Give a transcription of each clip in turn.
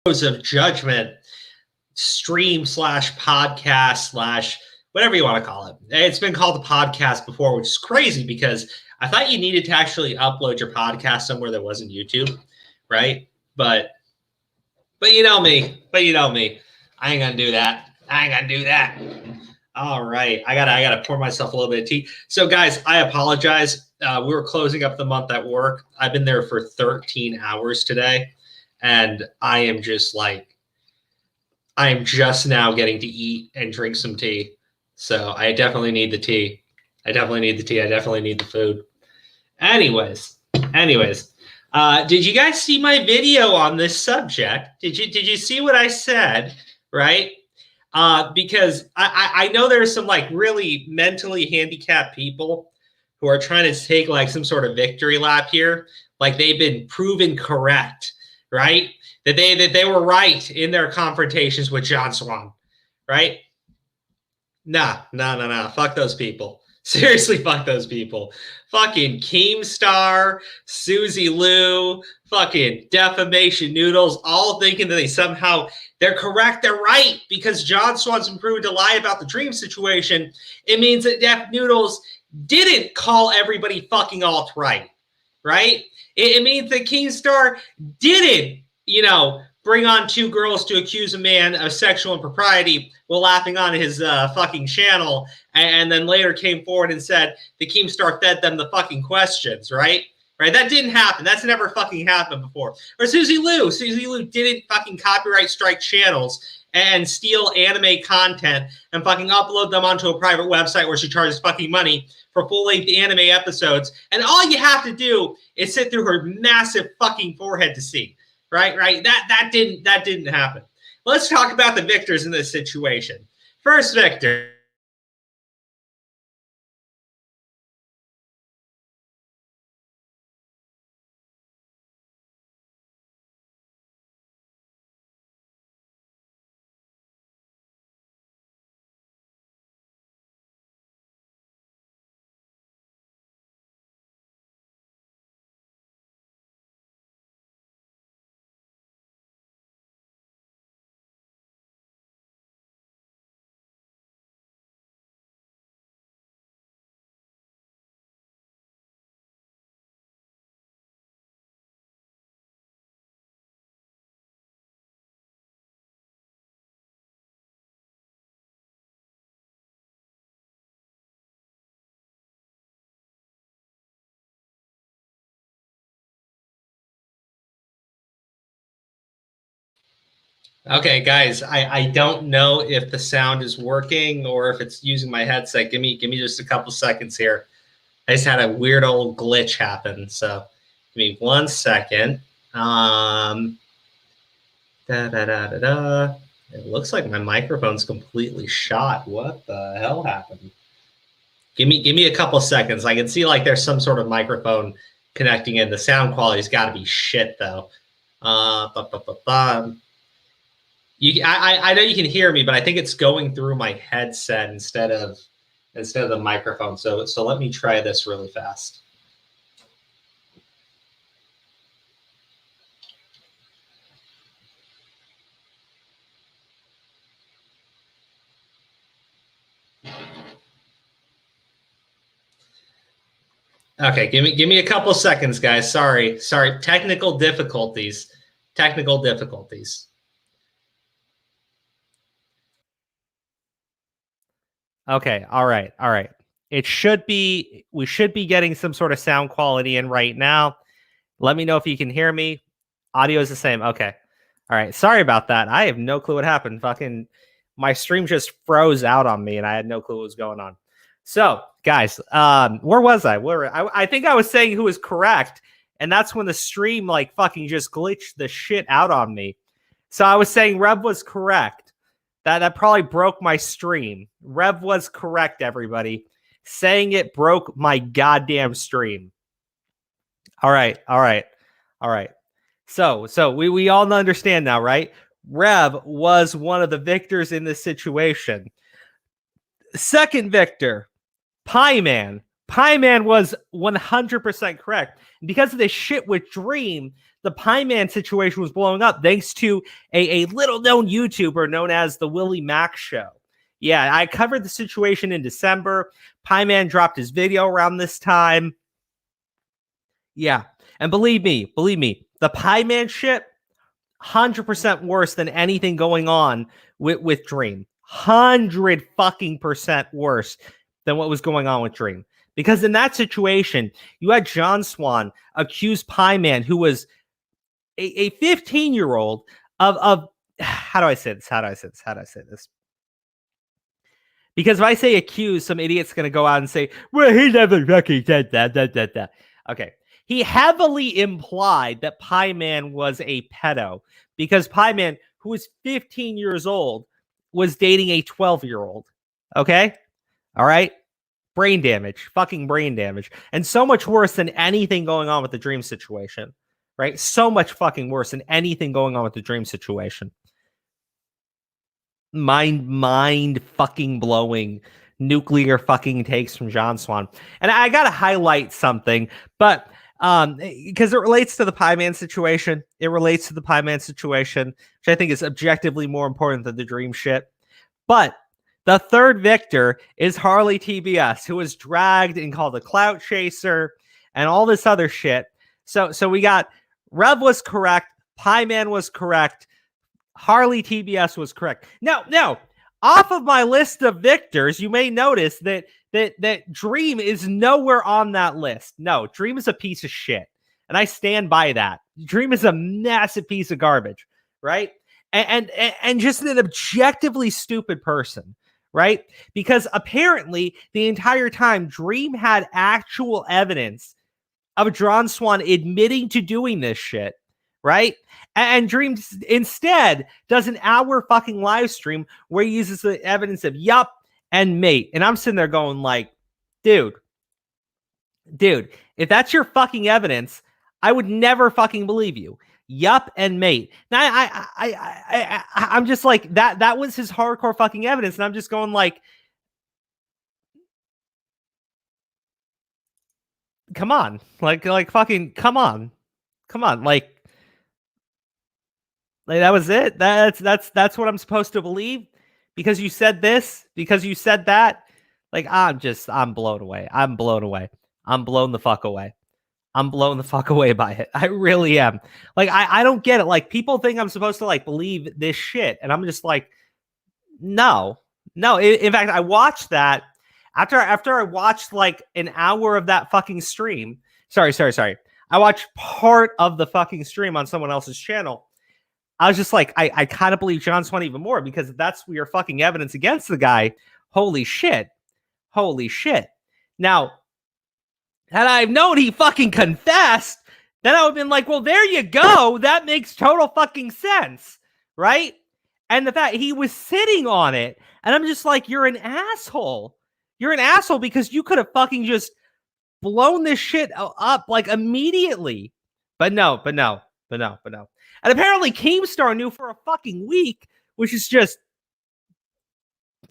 of Judgement stream slash podcast slash whatever you want to call it. It's been called a podcast before, which is crazy because I thought you needed to actually upload your podcast somewhere that wasn't YouTube, right? But you know me. I ain't gonna do that. All right, I gotta pour myself a little bit of tea. So, guys, I apologize. We were closing up the month at work. I've been there for 13 hours today, and I am just now getting to eat and drink some tea. So I definitely need the tea. I definitely need the food. Anyways, did you guys see my video on this subject? Did you see what I said? Right? Because I know there's some really mentally handicapped people who are trying to take some sort of victory lap here, like they've been proven correct, right? That they were right in their confrontations with John Swan, right? Nah. Fuck those people. Seriously, fuck those people. Fucking Keemstar, Susie Lou, fucking Defamation Noodles, all thinking that they're correct, they're right, because John Swan's been proven to lie about the dream situation. It means that Def Noodles didn't call everybody fucking alt-right, right? It means that Keemstar didn't, bring on two girls to accuse a man of sexual impropriety while laughing on his fucking channel, and then later came forward and said the Keemstar fed them the fucking questions, right? Right? That didn't happen. That's never fucking happened before. Or Susie Lou. Susie Lou didn't fucking copyright strike channels and steal anime content and fucking upload them onto a private website where she charges fucking money for full-length anime episodes. And all you have to do is sit through her massive fucking forehead to see. Right? That didn't happen. Let's talk about the victors in this situation. First victor. Okay, guys, I don't know if the sound is working or if it's using my headset. Give me just a couple seconds here. I just had a weird old glitch happen, so give me 1 second. It looks like my microphone's completely shot. What the hell happened? Give me a couple seconds. I can see there's some sort of microphone connecting in. The sound quality's got to be shit though. I know you can hear me, but I think it's going through my headset instead of the microphone. So let me try this really fast. Okay, give me a couple seconds, guys. Sorry. Technical difficulties. Okay, all right. We should be getting some sort of sound quality in right now. Let me know if you can hear me. Audio is the same. Okay. All right. Sorry about that. I have no clue what happened. Fucking my stream just froze out on me and I had no clue what was going on. So, guys, where was I? I think I was saying who was correct, and that's when the stream fucking just glitched the shit out on me. So I was saying Rev was correct. That probably broke my stream. Rev was correct, everybody. Saying it broke my goddamn stream. All right. So we all understand now, right? Rev was one of the victors in this situation. Second victor, Pie Man. Pie Man was 100% correct. Because of this shit with Dream, the Pie Man situation was blowing up thanks to a little-known YouTuber known as the Willie Mac Show. Yeah, I covered the situation in December. Pie Man dropped his video around this time. Yeah, and believe me, the Pie Man shit, 100% worse than anything going on with Dream. 100% worse than what was going on with Dream. Because in that situation, you had John Swan accuse Pie Man, who was a 15-year-old of how do I say this? Because if I say accuse, some idiot's going to go out and say, well, he never fucking said that. Okay. He heavily implied that Pie Man was a pedo because Pie Man, who was 15 years old, was dating a 12-year-old. Okay? All right? Brain damage. Fucking brain damage. And so much worse than anything going on with the Dream situation. Right? So much fucking worse than anything going on with the Dream situation. Mind fucking blowing nuclear fucking takes from John Swan. And I gotta highlight something, but because it relates to the Pie Man situation. It relates to the Pie Man situation, which I think is objectively more important than the Dream shit. But the third victor is Harley TBS, who was dragged and called a clout chaser and all this other shit. So we got Rev was correct, Pie Man was correct, Harley TBS was correct. Now, off of my list of victors, you may notice that Dream is nowhere on that list. No, Dream is a piece of shit. And I stand by that. Dream is a massive piece of garbage, right? And just an objectively stupid person, right? Because apparently the entire time Dream had actual evidence of John Swan admitting to doing this shit, right? And Dream instead does an hour fucking live stream where he uses the evidence of yup and mate. And I'm sitting there going like, dude, if that's your fucking evidence, I would never fucking believe you. Yup and mate. Now I'm just like, that was his hardcore fucking evidence. And I'm just going like, come on. Like fucking come on. Like that was it. That's what I'm supposed to believe because you said this, because you said that. Like I'm blown away. I'm blown the fuck away. I'm blown the fuck away by it. I really am. Like I don't get it. Like people think I'm supposed to like believe this shit, and I'm just like, no. In fact, I watched that after I watched like an hour of that fucking stream. Sorry. I watched part of the fucking stream on someone else's channel. I was just like, I kind of believe John Swan even more because if that's your fucking evidence against the guy, holy shit. Now, had I known he fucking confessed, then I would have been like, well, there you go. That makes total fucking sense, right? And the fact he was sitting on it, and I'm just like, you're an asshole. You're an asshole because you could have fucking just blown this shit up like immediately. But no. And apparently Keemstar knew for a fucking week, which is just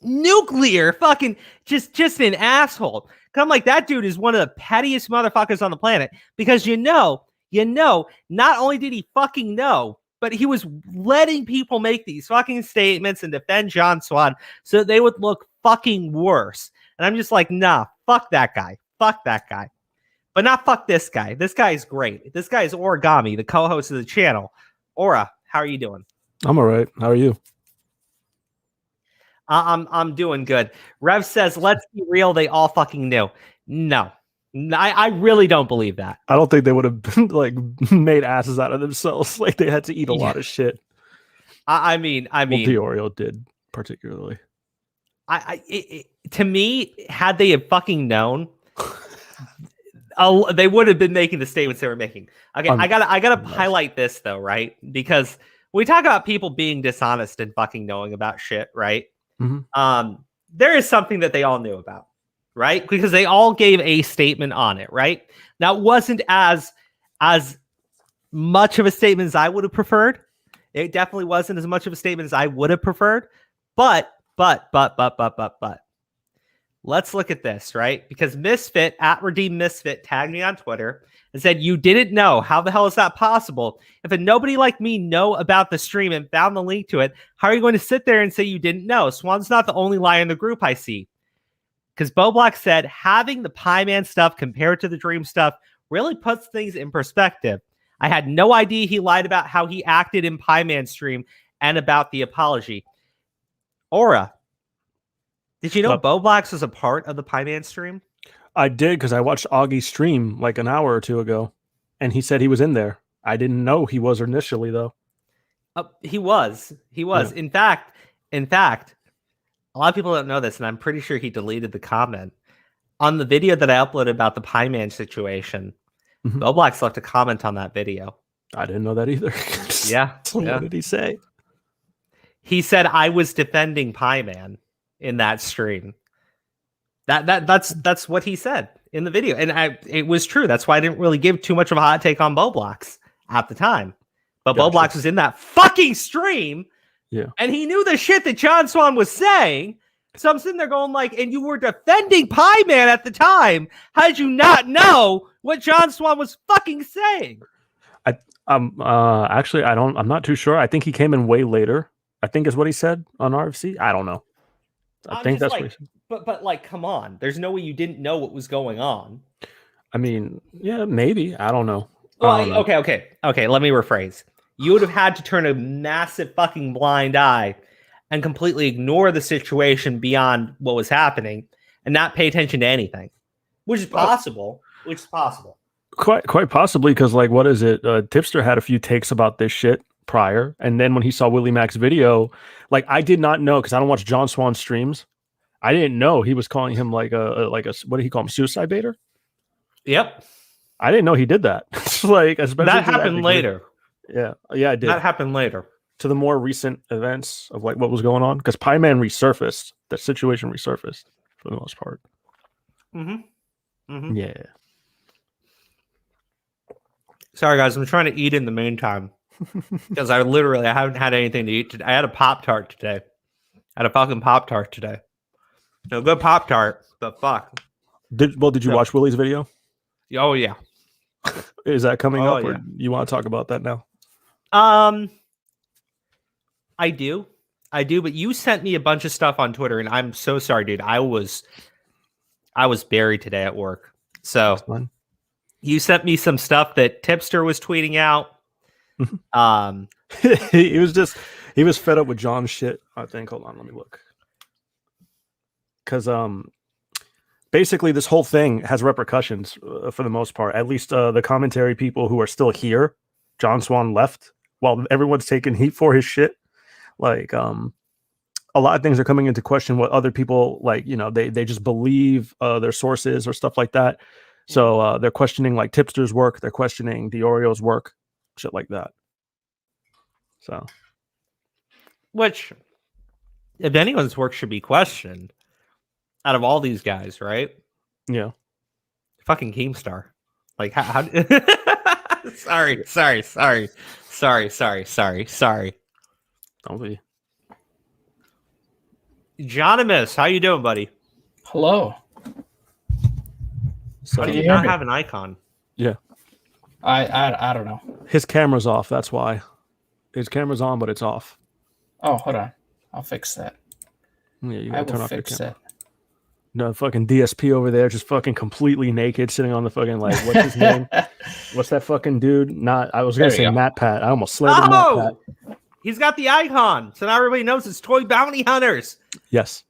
nuclear fucking just an asshole. Cause I'm like, that dude is one of the pettiest motherfuckers on the planet because you know, not only did he fucking know, but he was letting people make these fucking statements and defend John Swan so that they would look fucking worse. And I'm just like, nah, fuck that guy. But not fuck this guy. This guy is great. This guy is Origami, the co-host of the channel. Aura, how are you doing? I'm all right. How are you? I'm doing good. Rev says, let's be real. They all fucking knew. No, I really don't believe that. I don't think they would have been, like made asses out of themselves. Like they had to eat a lot of shit. I mean, Diorio did particularly. To me, had they have fucking known, they would have been making the statements they were making. Okay, I gotta highlight this though, right? Because we talk about people being dishonest and fucking knowing about shit, right? Mm-hmm. There is something that they all knew about, right? Because they all gave a statement on it, right? Now, it wasn't as much of a statement as I would have preferred. It definitely wasn't as much of a statement as I would have preferred. But let's look at this, right? Because Misfit at Redeem Misfit tagged me on Twitter and said, "You didn't know. How the hell is that possible? If a nobody like me know about the stream and found the link to it, how are you going to sit there and say you didn't know? Swan's not the only liar in the group I see." Because Bo Black said, having the Pie Man stuff compared to the Dream stuff really puts things in perspective. I had no idea he lied about how he acted in Pie Man's stream and about the apology. Aura, did you know Bo Blacks was a part of the Pie Man stream? I did, because I watched Augie's stream like an hour or two ago, and he said he was in there. I didn't know he was initially, though. He was. Yeah. In fact, a lot of people don't know this, and I'm pretty sure he deleted the comment. On the video that I uploaded about the Pie Man situation, Bo Blacks left a comment on that video. I didn't know that either. Yeah. What did he say? He said, "I was defending Pie Man in that stream." That's what he said in the video. And it was true. That's why I didn't really give too much of a hot take on Bo Blacks at the time. But Bo Blacks was in that fucking stream. Yeah. And he knew the shit that John Swan was saying. So I'm sitting there going like, and you were defending Pie Man at the time. How did you not know what John Swan was fucking saying? Actually, I'm not too sure. I think he came in way later, I think is what he said on RFC. I don't know. I think that's what he said. But like, come on. There's no way you didn't know what was going on. I mean, yeah, maybe. I don't know. Well, okay. Let me rephrase. You would have had to turn a massive fucking blind eye and completely ignore the situation beyond what was happening and not pay attention to anything, which is possible. Quite possibly, because like, what is it? Tipster had a few takes about this shit prior, and then when he saw Willie Mac's video, like, I did not know, because I don't watch John Swan streams. I didn't know he was calling him like a what did he call him? Suicide baiter? Yep. I didn't know he did that. Like, that happened later. Yeah, it did. That happened later. To the more recent events of like what was going on, because Pie Man resurfaced. That situation resurfaced for the most part. Yeah. Sorry, guys. I'm trying to eat in the meantime because I haven't had anything to eat today. I had a Pop-Tart today. I had a fucking Pop-Tart today. No good Pop-Tart, but fuck. Did you watch Willie's video? Oh yeah. Is that coming up, or you want to talk about that now? I do, but you sent me a bunch of stuff on Twitter, and I'm so sorry, dude. I was buried today at work. So you sent me some stuff that Tipster was tweeting out. he was fed up with John's shit, I think. Hold on, let me look. Because basically this whole thing has repercussions for the most part. At least the commentary people who are still here. John Swan left while everyone's taking heat for his shit. Like, a lot of things are coming into question what other people, like, you know, they just believe their sources or stuff like that. So they're questioning like Tipster's work. They're questioning Dioreo's work, shit like that. So, which, if anyone's work should be questioned out of all these guys, right? Yeah. Fucking Keemstar. Like, how sorry. Don't be. Johnimus, how you doing, buddy? Hello. So do you not have an icon? Yeah. I don't know. His camera's off. That's why. His camera's on, but it's off. Oh, hold on. I'll fix that. Yeah, you gotta turn off your camera. It. No, fucking DSP over there, just fucking completely naked, sitting on the fucking, like, what's his name? What's that fucking dude? I was gonna say Matt Pat. I almost slandered Matt Pat. He's got the icon, so now everybody knows it's Toy Bounty Hunters. Yes.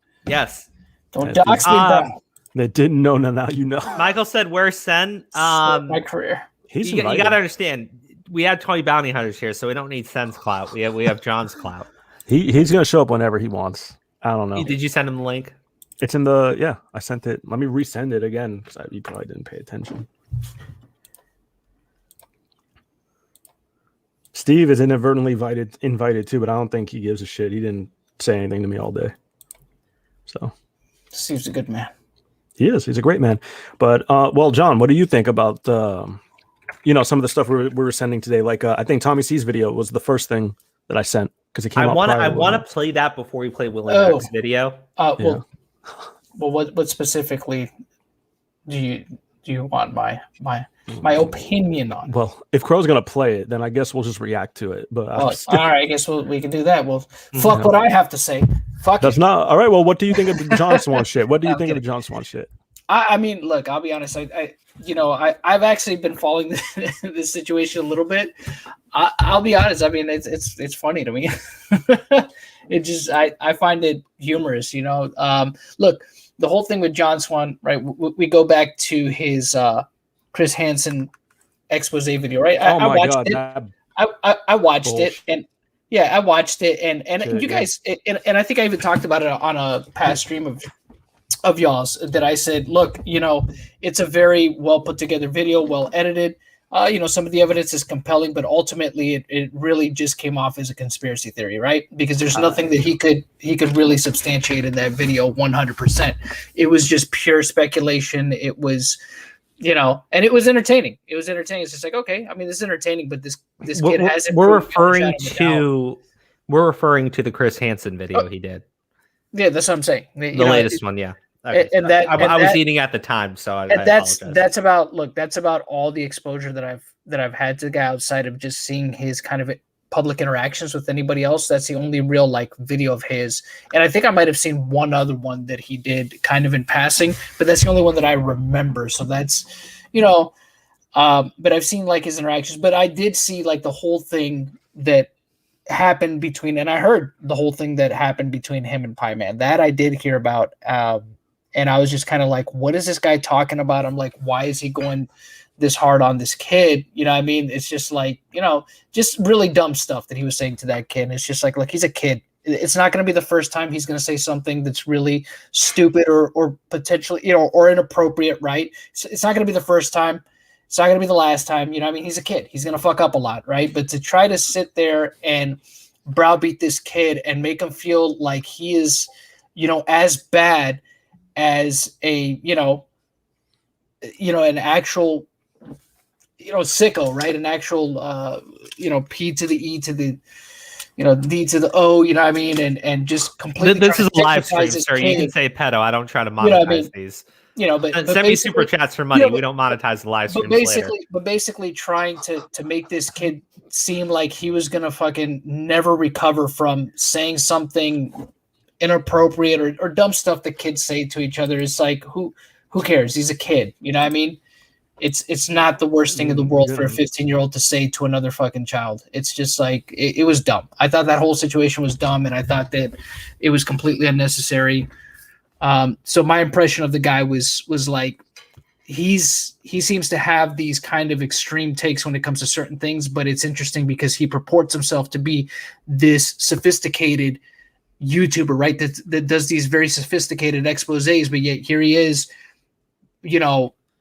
Don't dox me, though. They didn't know, now you know. Michael said, "Where's Sen?" My career. You got to understand, we have Toy Bounty Hunters here, so we don't need Sen's clout. We have John's clout. He's gonna show up whenever he wants. I don't know. Did you send him the link? It's in I sent it. Let me resend it again because you probably didn't pay attention. Steve is inadvertently invited too, but I don't think he gives a shit. He didn't say anything to me all day. So Steve's a good man. He is. He's a great man. But well, John, what do you think about some of the stuff we were sending today? Like I think Tommy C's video was the first thing that I sent because it came out. I want to play that before we play Willie Mac's video. Well, Well, what specifically do you want my opinion on? Well, if Crow's gonna play it, then I guess we'll just react to it. But Well, all right, I guess we can do that. Well, fuck Yeah. what I have to say. Fuck that's it. not all right. Well, what do you think of the John Swan shit? What do you I'm think of the kidding. John Swan shit? I mean, look, I'll be honest. I've actually been following this situation a little bit. I'll be honest. I mean, it's funny to me. It just I find it humorous. Look, the whole thing with John Swan, right? We go back to his Chris Hansen expose video, right? Oh my watched god, it. I watched bullshit. it, and yeah, I watched it, and Shit, you guys, and I think I even talked about it on a past stream of y'all's that I said, look, it's a very well put together video, well edited. Some of the evidence is compelling, but ultimately it really just came off as a conspiracy theory, right? Because there's nothing that he could really substantiate in that video 100%. It was just pure speculation. It was, and it was entertaining. It was entertaining. It's just like, okay, I mean, this is entertaining, but this kid hasn't. We're referring to the Chris Hansen video he did. Yeah, that's what I'm saying. The latest one, yeah. Okay. And I was eating at the time, so I apologize. That's about all the exposure that I've had to the guy outside of just seeing his kind of public interactions with anybody else. That's the only real video of his. And I think I might have seen one other one that he did kind of in passing, but that's the only one that I remember. So that's, but I've seen his interactions, but I did see the whole thing that happened between, and I heard the whole thing that happened between him and Pie Man. That I did hear about. And I was just kind of like, what is this guy talking about? I'm like, why is he going this hard on this kid? You know what I mean? It's just just really dumb stuff that he was saying to that kid. And it's just like, look, he's a kid. It's not going to be the first time he's going to say something that's really stupid or potentially, or inappropriate, right? It's not going to be the first time. It's not going to be the last time. I mean, he's a kid. He's going to fuck up a lot, right? But to try to sit there and browbeat this kid and make him feel like he is, as bad as a an actual sicko, right? An actual P to the E to the D to the O, you know what I mean? And just completely this is a live stream, sir. You can say pedo. I don't try to monetize these. But send me super chats for money. We don't monetize the live streams later. But basically trying to make this kid seem like he was gonna fucking never recover from saying something inappropriate or dumb stuff that kids say to each other. Is like, who cares? He's a kid. You know what I mean? It's not the worst thing in the world for a 15-year-old to say to another fucking child. It's just like, it was dumb. I thought that whole situation was dumb, and I thought that it was completely unnecessary. So my impression of the guy was like, he seems to have these kind of extreme takes when it comes to certain things, but it's interesting because he purports himself to be this sophisticated YouTuber, right? That does these very sophisticated exposés, but yet here he is,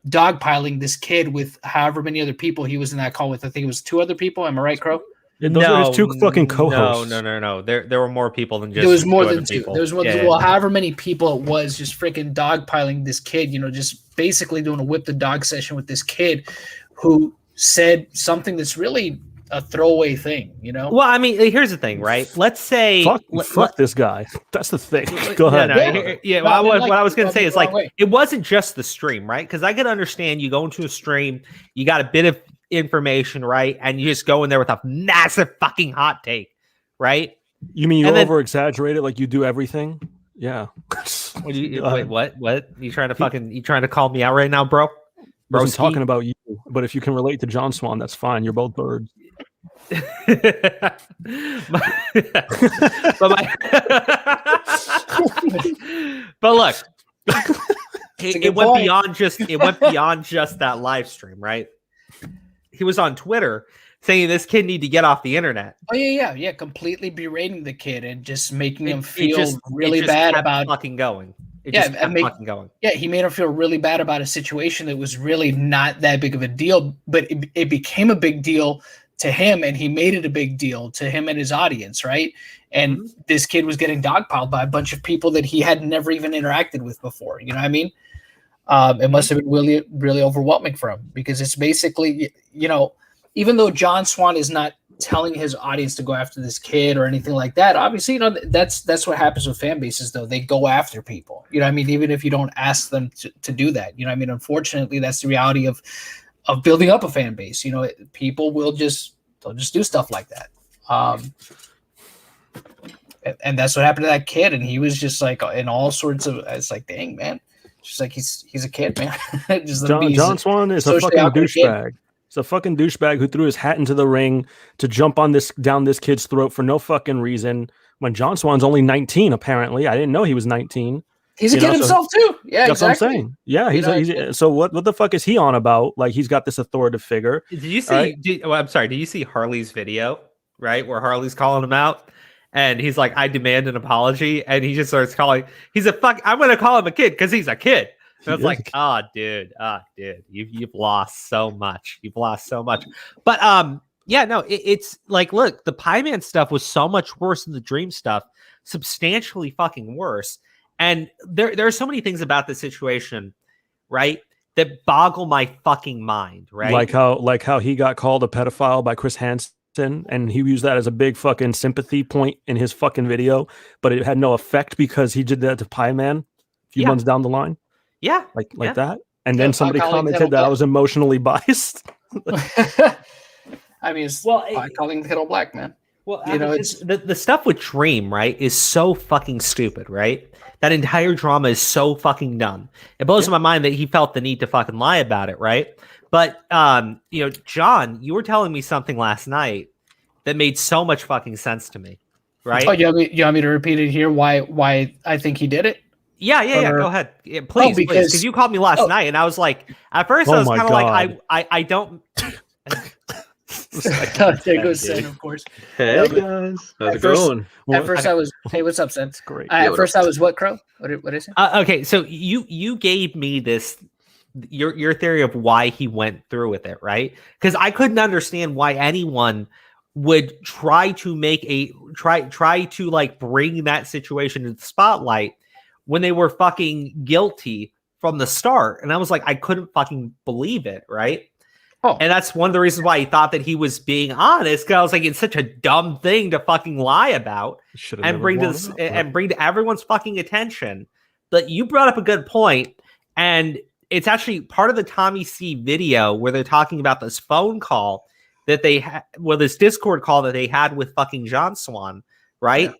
dogpiling this kid with however many other people he was in that call with. I think it was 2 other people. Am I right, Crow? Those are his 2 fucking co-hosts. No. There were more people than just. There was more than 2. People. There was more. Yeah. Well, however many people it was, just freaking dogpiling this kid. Just basically doing a whip the dog session with this kid, who said something that's really a throwaway thing. Well, I mean, here's the thing, right? Let's say fuck this guy. That's the thing. Go ahead. What I was going to say is it wasn't just the stream, right? Because I could understand you go into a stream, you got a bit of information, right? And you just go in there with a massive fucking hot take, right? You mean you over exaggerate it like you do everything? Yeah. Wait, what? You trying to call me out right now, bro? I wasn't talking about you, but if you can relate to John Swan, that's fine. You're both birds. but look, it went beyond just that live stream, right? He was on Twitter saying this kid need to get off the internet. Oh yeah, completely berating the kid and just making him feel really bad about fucking going. Fucking going. Yeah, he made him feel really bad about a situation that was really not that big of a deal, but it became a big deal to him, and he made it a big deal to him and his audience, right? And this kid was getting dogpiled by a bunch of people that he had never even interacted with before. You know what I mean? It must have been really, really overwhelming for him, because it's basically, even though John Swan is not telling his audience to go after this kid or anything like that. Obviously, you know, that's what happens with fan bases, though. They go after people. You know what I mean? Even if you don't ask them to do that. You know what I mean? Unfortunately, that's the reality of building up a fan base. You know, people will they'll just do stuff like that. And that's what happened to that kid. And he was just like in all sorts of, it's like, dang, man. Just like he's a kid, man. John Swan is a fucking douchebag. He's a fucking douchebag who threw his hat into the ring to jump down this kid's throat for no fucking reason. When John Swan's only 19, apparently. I didn't know he was 19. He's a kid himself too. Yeah, that's exactly. what I'm saying. Yeah, he's so what the fuck is he on about? Like he's got this authoritative figure. Did you see? I'm sorry. Did you see Harley's video? Right, where Harley's calling him out, and he's like, "I demand an apology," and he just starts calling. He's a fuck. I'm gonna call him a kid because he's a kid. And it's like, dude, you've lost so much. You've lost so much. But yeah, no, it's like, look, the Pie Man stuff was so much worse than the Dream stuff, substantially fucking worse. And there are so many things about this situation, right, that boggle my fucking mind, right? Like how he got called a pedophile by Chris Hansen, and he used that as a big fucking sympathy point in his fucking video, but it had no effect because he did that to Pie Man a few months down the line. Yeah, like that. And then somebody commented that I was emotionally biased. I mean, it's calling the kid all black, man. Well, you know, it's the stuff with Dream, right, is so fucking stupid, right? That entire drama is so fucking dumb. It blows my mind that he felt the need to fucking lie about it, right? But you know, John, you were telling me something last night that made so much fucking sense to me, right? Oh, you want me to repeat it here? Why I think he did it? Yeah. Go ahead. Yeah, please, because you called me last night, and I was like, at first I was kind of like, I don't. There goes Sen, of course. Hey guys, how's it going? At first I was, hey, what's up, Sen? Great. At first I was what, Crow? What is it? Okay, so you gave me this your theory of why he went through with it, right? Because I couldn't understand why anyone would try to like bring that situation to the spotlight when they were fucking guilty from the start. And I was like, I couldn't fucking believe it, right? Oh. And that's one of the reasons why he thought that he was being honest. Because I was like, it's such a dumb thing to fucking lie about and bring to everyone's fucking attention. But you brought up a good point, and it's actually part of the Tommy C video where they're talking about this phone call that they had, this Discord call that they had with fucking John Swan, right? Yeah.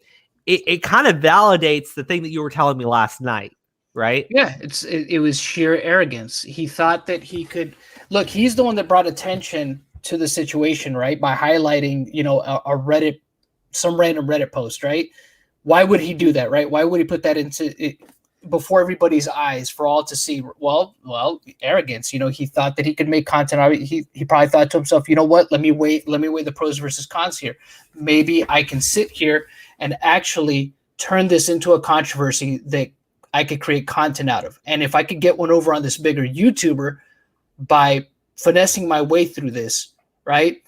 It kind of validates the thing that you were telling me last night, right? Yeah, it was sheer arrogance. He thought that he could look. He's the one that brought attention to the situation, right? By highlighting, you know, some random Reddit post, right? Why would he do that, right? Why would he put that into it before everybody's eyes for all to see? Well, arrogance. You know, he thought that he could make content. He probably thought to himself, you know what? Let me weigh the pros versus cons here. Maybe I can sit here and actually turn this into a controversy that I could create content out of. And if I could get one over on this bigger YouTuber by finessing my way through this, right?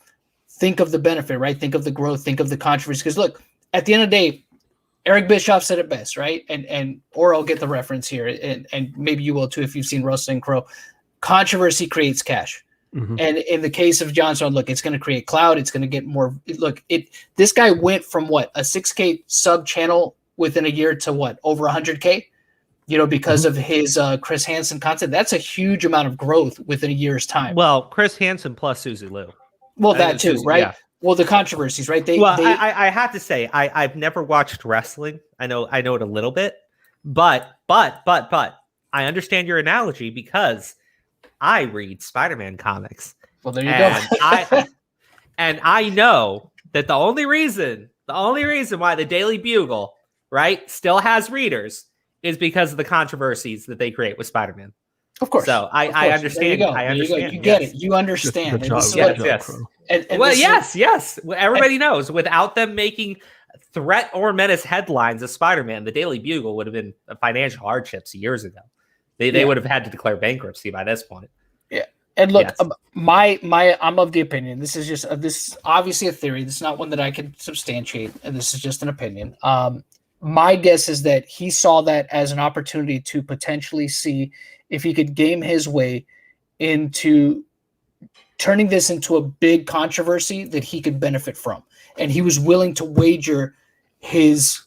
Think of the benefit, right? Think of the growth, think of the controversy. Because look, at the end of the day, Eric Bischoff said it best, right? Or I'll get the reference here, and maybe you will too if you've seen Russell and Crow. Controversy creates cash. Mm-hmm. And in the case of John Swan, look, it's going to create clout. It's going to get more. Look, this guy went from what, a 6K sub channel within a year to what, over 100K? You know, because of his Chris Hansen content. That's a huge amount of growth within a year's time. Well, Chris Hansen plus Susie Liu. Well, that too, Susie, right? Yeah. Well, the controversies, right? I have to say, I've never watched wrestling. I know it a little bit, but I understand your analogy because I read Spider-Man comics. Well, there you go. I know that the only reason why the Daily Bugle, right, still has readers is because of the controversies that they create with Spider-Man. Of course. So I understand. I understand. You get it. You understand. Yes. Yes. Well, everybody knows without them making threat or menace headlines of Spider-Man, the Daily Bugle would have been financial hardships years ago. They would have had to declare bankruptcy by this point. Yeah. And look, I'm of the opinion. This is just this is obviously a theory. This is not one that I can substantiate, and this is just an opinion. My guess is that he saw that as an opportunity to potentially see if he could game his way into turning this into a big controversy that he could benefit from. And he was willing to wager his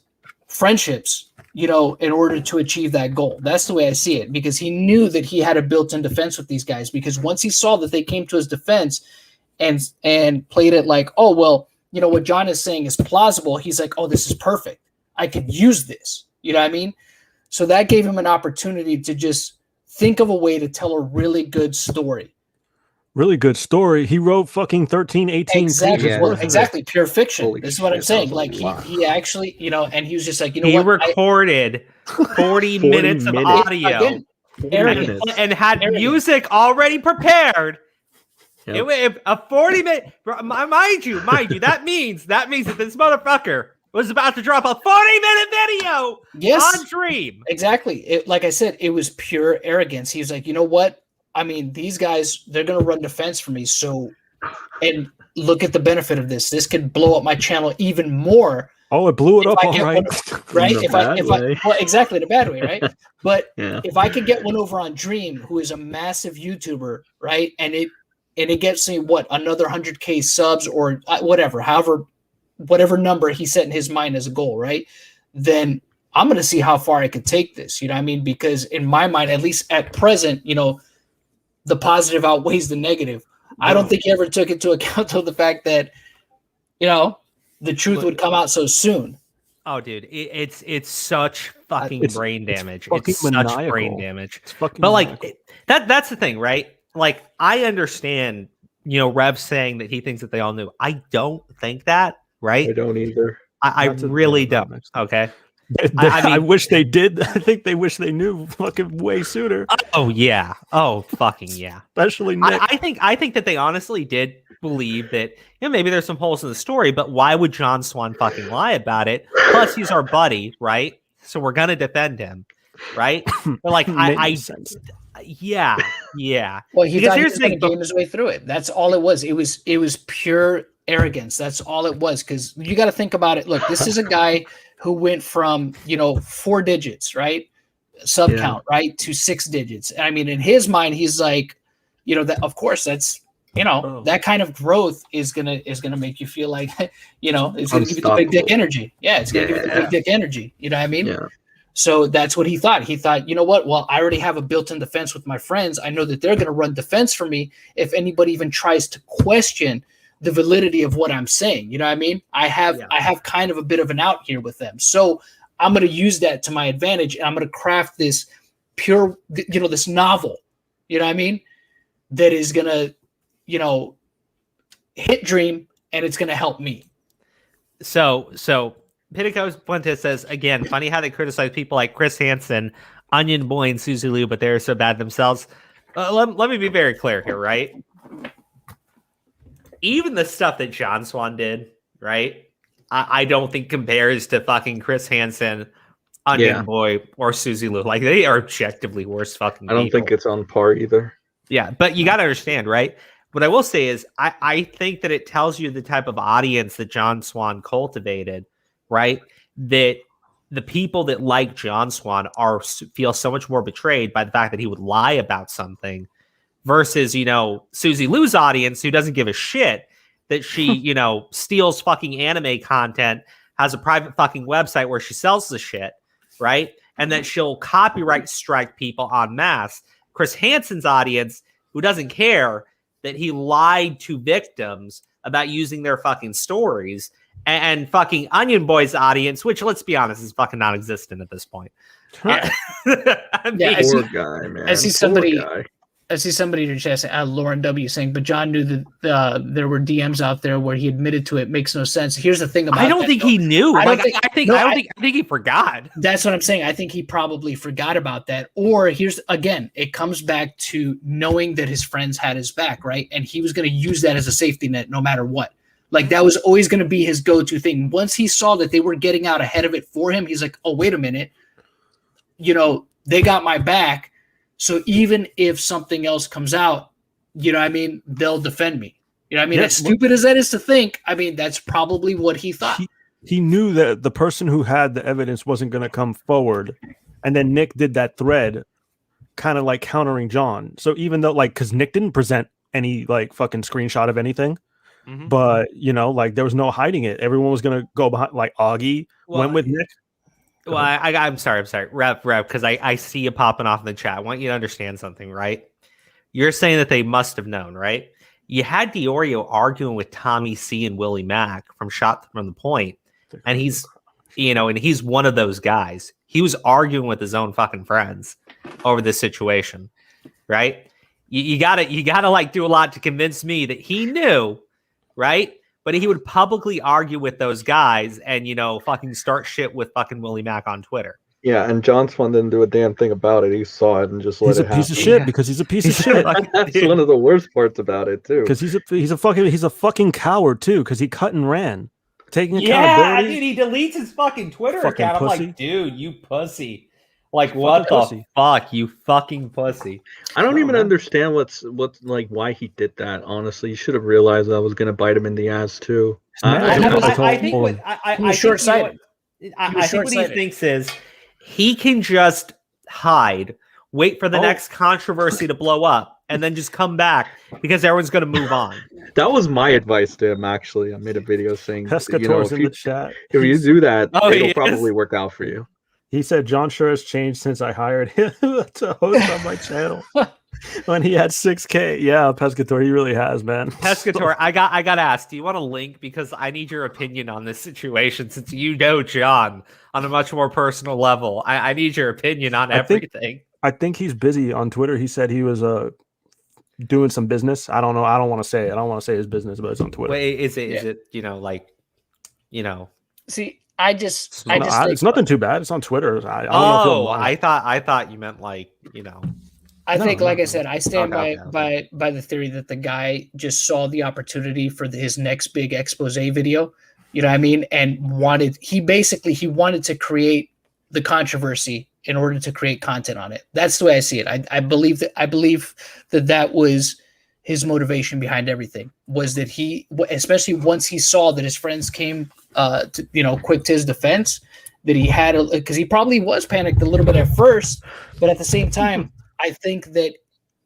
friendships, in order to achieve that goal. That's the way I see it, because he knew that he had a built-in defense with these guys, because once he saw that they came to his defense and played it like, oh, well, what John is saying is plausible. He's like, oh, this is perfect. I could use this. You know what I mean? So that gave him an opportunity to just think of a way to tell a really good story. Really good story. He wrote fucking 13, 18 exactly. pages Well, worth of it. exactly. Pure fiction. Holy this is what I'm shit, saying. that was Like a lot. he actually, and he was just like, He recorded 40 minutes of minutes. audio Again, arrogance. and had Arrogant. music already prepared. Yep. If a 40-minute, mind you, that means that this motherfucker was about to drop a 40-minute video Yes. on Dream. Exactly. Like I said, it was pure arrogance. He was like, you know what? I mean, these guys, they're going to run defense for me. So, and look at the benefit of this. This could blow up my channel even more. Oh, it blew it If up I all get right. Right? In a bad way. Well, exactly, in a bad way, right? But Yeah. if I could get one over on Dream, who is a massive YouTuber, right? And it gets me another 100K subs or whatever number he set in his mind as a goal, right? Then I'm going to see how far I could take this. You know what I mean? Because in my mind, at least at present, the positive outweighs the negative. I don't think he ever took into account of the fact that, the truth would come out so soon. Oh, dude, it's such fucking It's- brain it's damage. fucking It's such maniacal. brain damage. It's fucking But maniacal. that's the thing, right? Like, I understand, Rev saying that he thinks that they all knew. I don't think that, right? I don't either. I That's a- really yeah, don't. next. Okay. I mean- wish they did. I think they wish they knew fucking way sooner, Oh yeah. Oh fucking yeah. especially Nick. I think that they honestly did believe that maybe there's some holes in the story, but why would John Swan fucking lie about it? Plus, he's our buddy, right? So we're gonna defend him, right? But like, Made I sense. yeah. Well, he Because thought he here's was the going thing, to game his way through it. That's all it was. It was pure arrogance. That's all it was. Because you got to think about it. Look, this is a guy who went from 4 digits, right, sub count, right, to 6 digits. I mean, in his mind, he's like, that of course that's that kind of growth is gonna make you feel like it's gonna give you the big dick Unstoppable. energy. Yeah, it's gonna give you the big dick energy. You know what I mean? Yeah. So that's what he thought. He thought, you know what? Well, I already have a built-in defense with my friends. I know that they're going to run defense for me if anybody even tries to question the validity of what I'm saying. You know what I mean? I have kind of a bit of an out here with them. So I'm going to use that to my advantage, and I'm going to craft this pure, this novel, you know what I mean? That is going to, hit Dream, and it's going to help me. So Piticos Fuentes says, again, funny how they criticize people like Chris Hansen, Onion Boy, and Susie Liu, but they're so bad themselves. Let me be very clear here, right? Even the stuff that John Swan did, right? I don't think compares to fucking Chris Hansen, Onion Boy, or Susie Liu. Like, they are objectively worse fucking I don't people. think it's on par either. Yeah, but you got to understand, right? What I will say is I think that it tells you the type of audience that John Swan cultivated, right? That the people that like John Swan feel so much more betrayed by the fact that he would lie about something versus, Susie Liu's audience who doesn't give a shit that she, steals fucking anime content, has a private fucking website where she sells the shit, right? And that she'll copyright strike people en masse. Chris Hansen's audience, who doesn't care that he lied to victims about using their fucking stories, and fucking Onion Boy's audience, which, let's be honest, is fucking non-existent at this point. I mean, Yeah, Poor guy, man. I see Poor somebody- guy. I see somebody in the chat saying, Lauren W. saying, but John knew that there were DMs out there where he admitted to it. Makes no sense. Here's the thing about I don't that, think though. he knew. I don't Like, think- I think he forgot. That's what I'm saying. I think he probably forgot about that. Or it comes back to knowing that his friends had his back, right? And he was going to use that as a safety net no matter what. Like, that was always going to be his go-to thing. Once he saw that they were getting out ahead of it for him, he's like, oh, wait a minute. They got my back. So even if something else comes out, they'll defend me. As stupid as that is to think, that's probably what he thought. He knew that the person who had the evidence wasn't going to come forward, and then Nick did that thread, kind of like countering John. So even though, because Nick didn't present any like fucking screenshot of anything. Mhm. But like there was no hiding it. Everyone was gonna go behind. Like Augie went with Nick. Well, I'm sorry, Rep, because I see you popping off in the chat. I want you to understand something, right? You're saying that they must have known, right? You had Diorio arguing with Tommy C and Willie Mack from Shot from the Point, and he's one of those guys. He was arguing with his own fucking friends over this situation, right? You gotta like do a lot to convince me that he knew, right? But he would publicly argue with those guys and fucking start shit with fucking Willie Mack on Twitter. Yeah, and John Swan didn't do a damn thing about it. He saw it and just let it happen. He's a piece of shit because he's a piece of shit. That's one of the worst parts about it too. Because he's a fucking coward too. Because he cut and ran, taking Yeah, accountability. dude, he deletes his fucking Twitter Fucking account. I'm pussy. like, dude, you pussy. Like, what the fuck, you fucking pussy. I don't even understand what's like why he did that. Honestly, you should have realized that was gonna bite him in the ass too. I think what short-sighted. I think what he thinks is he can just hide, wait for the next controversy to blow up, and then just come back because everyone's going to move on. That was my advice to him, actually. I made a video saying, Pescator's in the chat. If you do that, it'll probably work out for you. He said, John sure has changed since I hired him to host on my channel. When he had 6K. Yeah, Pescator, he really has, man. Pescator, I got asked, do you want a link? Because I need your opinion on this situation since you know John on a much more personal level. I need your opinion on everything. I think he's busy on Twitter. He said he was doing some business. I don't know. I don't want to say it. I don't want to say his business, but it's on Twitter. Wait, is it See, I just it's nothing too bad. It's on Twitter. I don't know if I thought you meant like, I think, like I said, I stand by the theory that the guy just saw the opportunity for his next big expose video. You know what I mean? And he wanted to create the controversy in order to create content on it. That's the way I see it. I believe that was his motivation behind everything, was that he, especially once he saw that his friends came quick to his defense, that he had because he probably was panicked a little bit at first, but at the same time, I think that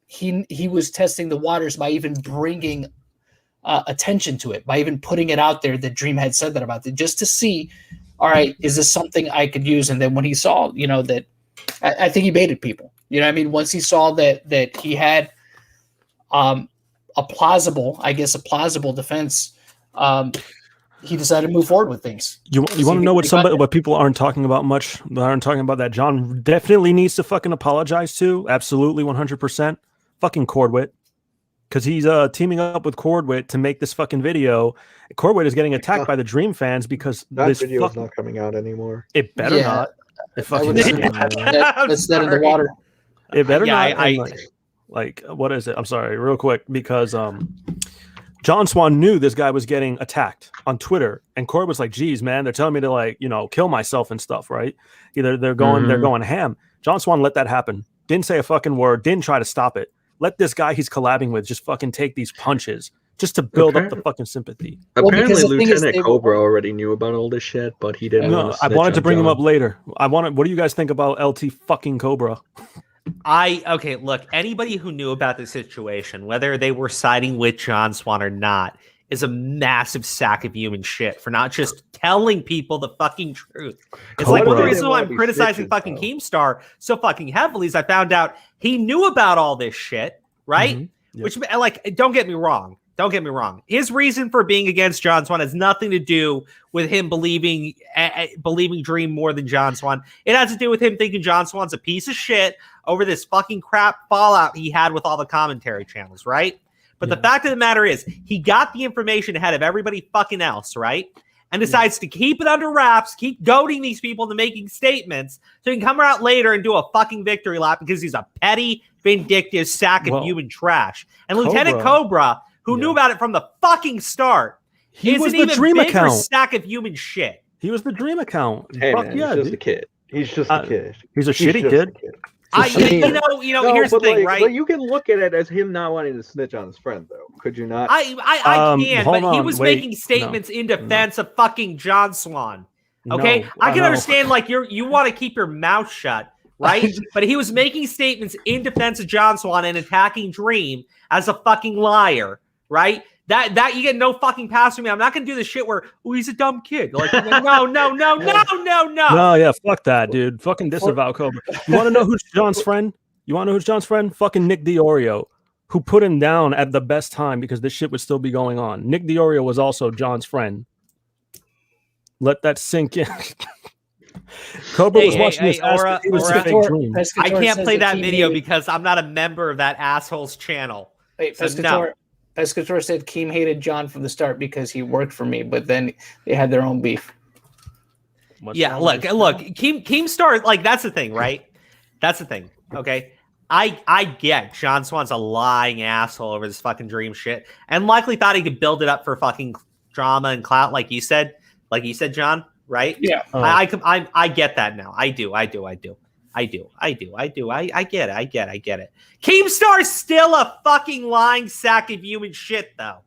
he was testing the waters by even bringing attention to it, by even putting it out there that Dream had said that about it, just to see, all right, is this something I could use? And then when he saw, that I think he baited people. You know what I mean? Once he saw that he had a plausible defense, he decided to move forward with things. You want to know what people aren't talking about much? They aren't talking about that John definitely needs to fucking apologize to. Absolutely, 100%. Fucking Cordwit. Because he's teaming up with Cordwit to make this fucking video. Cordwit is getting attacked by the Dream fans because that video is not coming out anymore. It better not. That's dead in the water. It better not. Like, what is it? I'm sorry, real quick, because John Swan knew this guy was getting attacked on Twitter, and Cord was like, "Geez, man, they're telling me to kill myself and stuff, right? Either they're going ham." John Swan let that happen. Didn't say a fucking word. Didn't try to stop it. Let this guy he's collabing with just fucking take these punches just to build up the fucking sympathy. Apparently, Lieutenant Cobra already knew about all this shit, but he didn't. No, I wanted to bring him up later. What do you guys think about LT fucking Cobra? Look, anybody who knew about the situation, whether they were siding with John Swan or not, is a massive sack of human shit for not just telling people the fucking truth. It's like one of the reasons why I'm criticizing fucking Keemstar so fucking heavily is I found out he knew about all this shit, right? Mm-hmm. Yep. Which, don't get me wrong. Don't get me wrong. His reason for being against John Swan has nothing to do with him believing Dream more than John Swan. It has to do with him thinking John Swan's a piece of shit over this fucking crap fallout he had with all the commentary channels, right? But the fact of the matter is, he got the information ahead of everybody fucking else, right? And decides to keep it under wraps, keep goading these people into making statements so he can come out later and do a fucking victory lap because he's a petty, vindictive sack of human trash. And Lieutenant Cobra, who knew about it from the fucking start, he was the Dream account. Sack of human shit. He was the Dream account. Hey, man, he's just a kid. He's just a kid. He's a shitty kid. Here's the thing, right? But you can look at it as him not wanting to snitch on his friend, though. Could you not? I can, but he was making statements in defense of fucking John Swan. Okay, I can understand, like, you want to keep your mouth shut, right? But he was making statements in defense of John Swan and attacking Dream as a fucking liar, right? That you get no fucking pass from me. I'm not gonna do the shit where he's a dumb kid. Like no. No, yeah, fuck that, dude. Fucking disavow Cobra. You want to know who's John's friend? Fucking Nick DiOrio, who put him down at the best time because this shit would still be going on. Nick DiOrio was also John's friend. Let that sink in. Cobra was watching this. Aura, He was Aura, a fake dream. I can't play that video hated, because I'm not a member of that asshole's channel. wait, So no. Pescator said Keem hated John from the start because he worked for me, but then they had their own beef. Yeah, look, Keemstar, like, that's the thing, right? That's the thing, okay? I get John Swan's a lying asshole over this fucking Dream shit, and likely thought he could build it up for fucking drama and clout, like you said, John, right? Yeah. I get that now. I get it. Keemstar's still a fucking lying sack of human shit, though,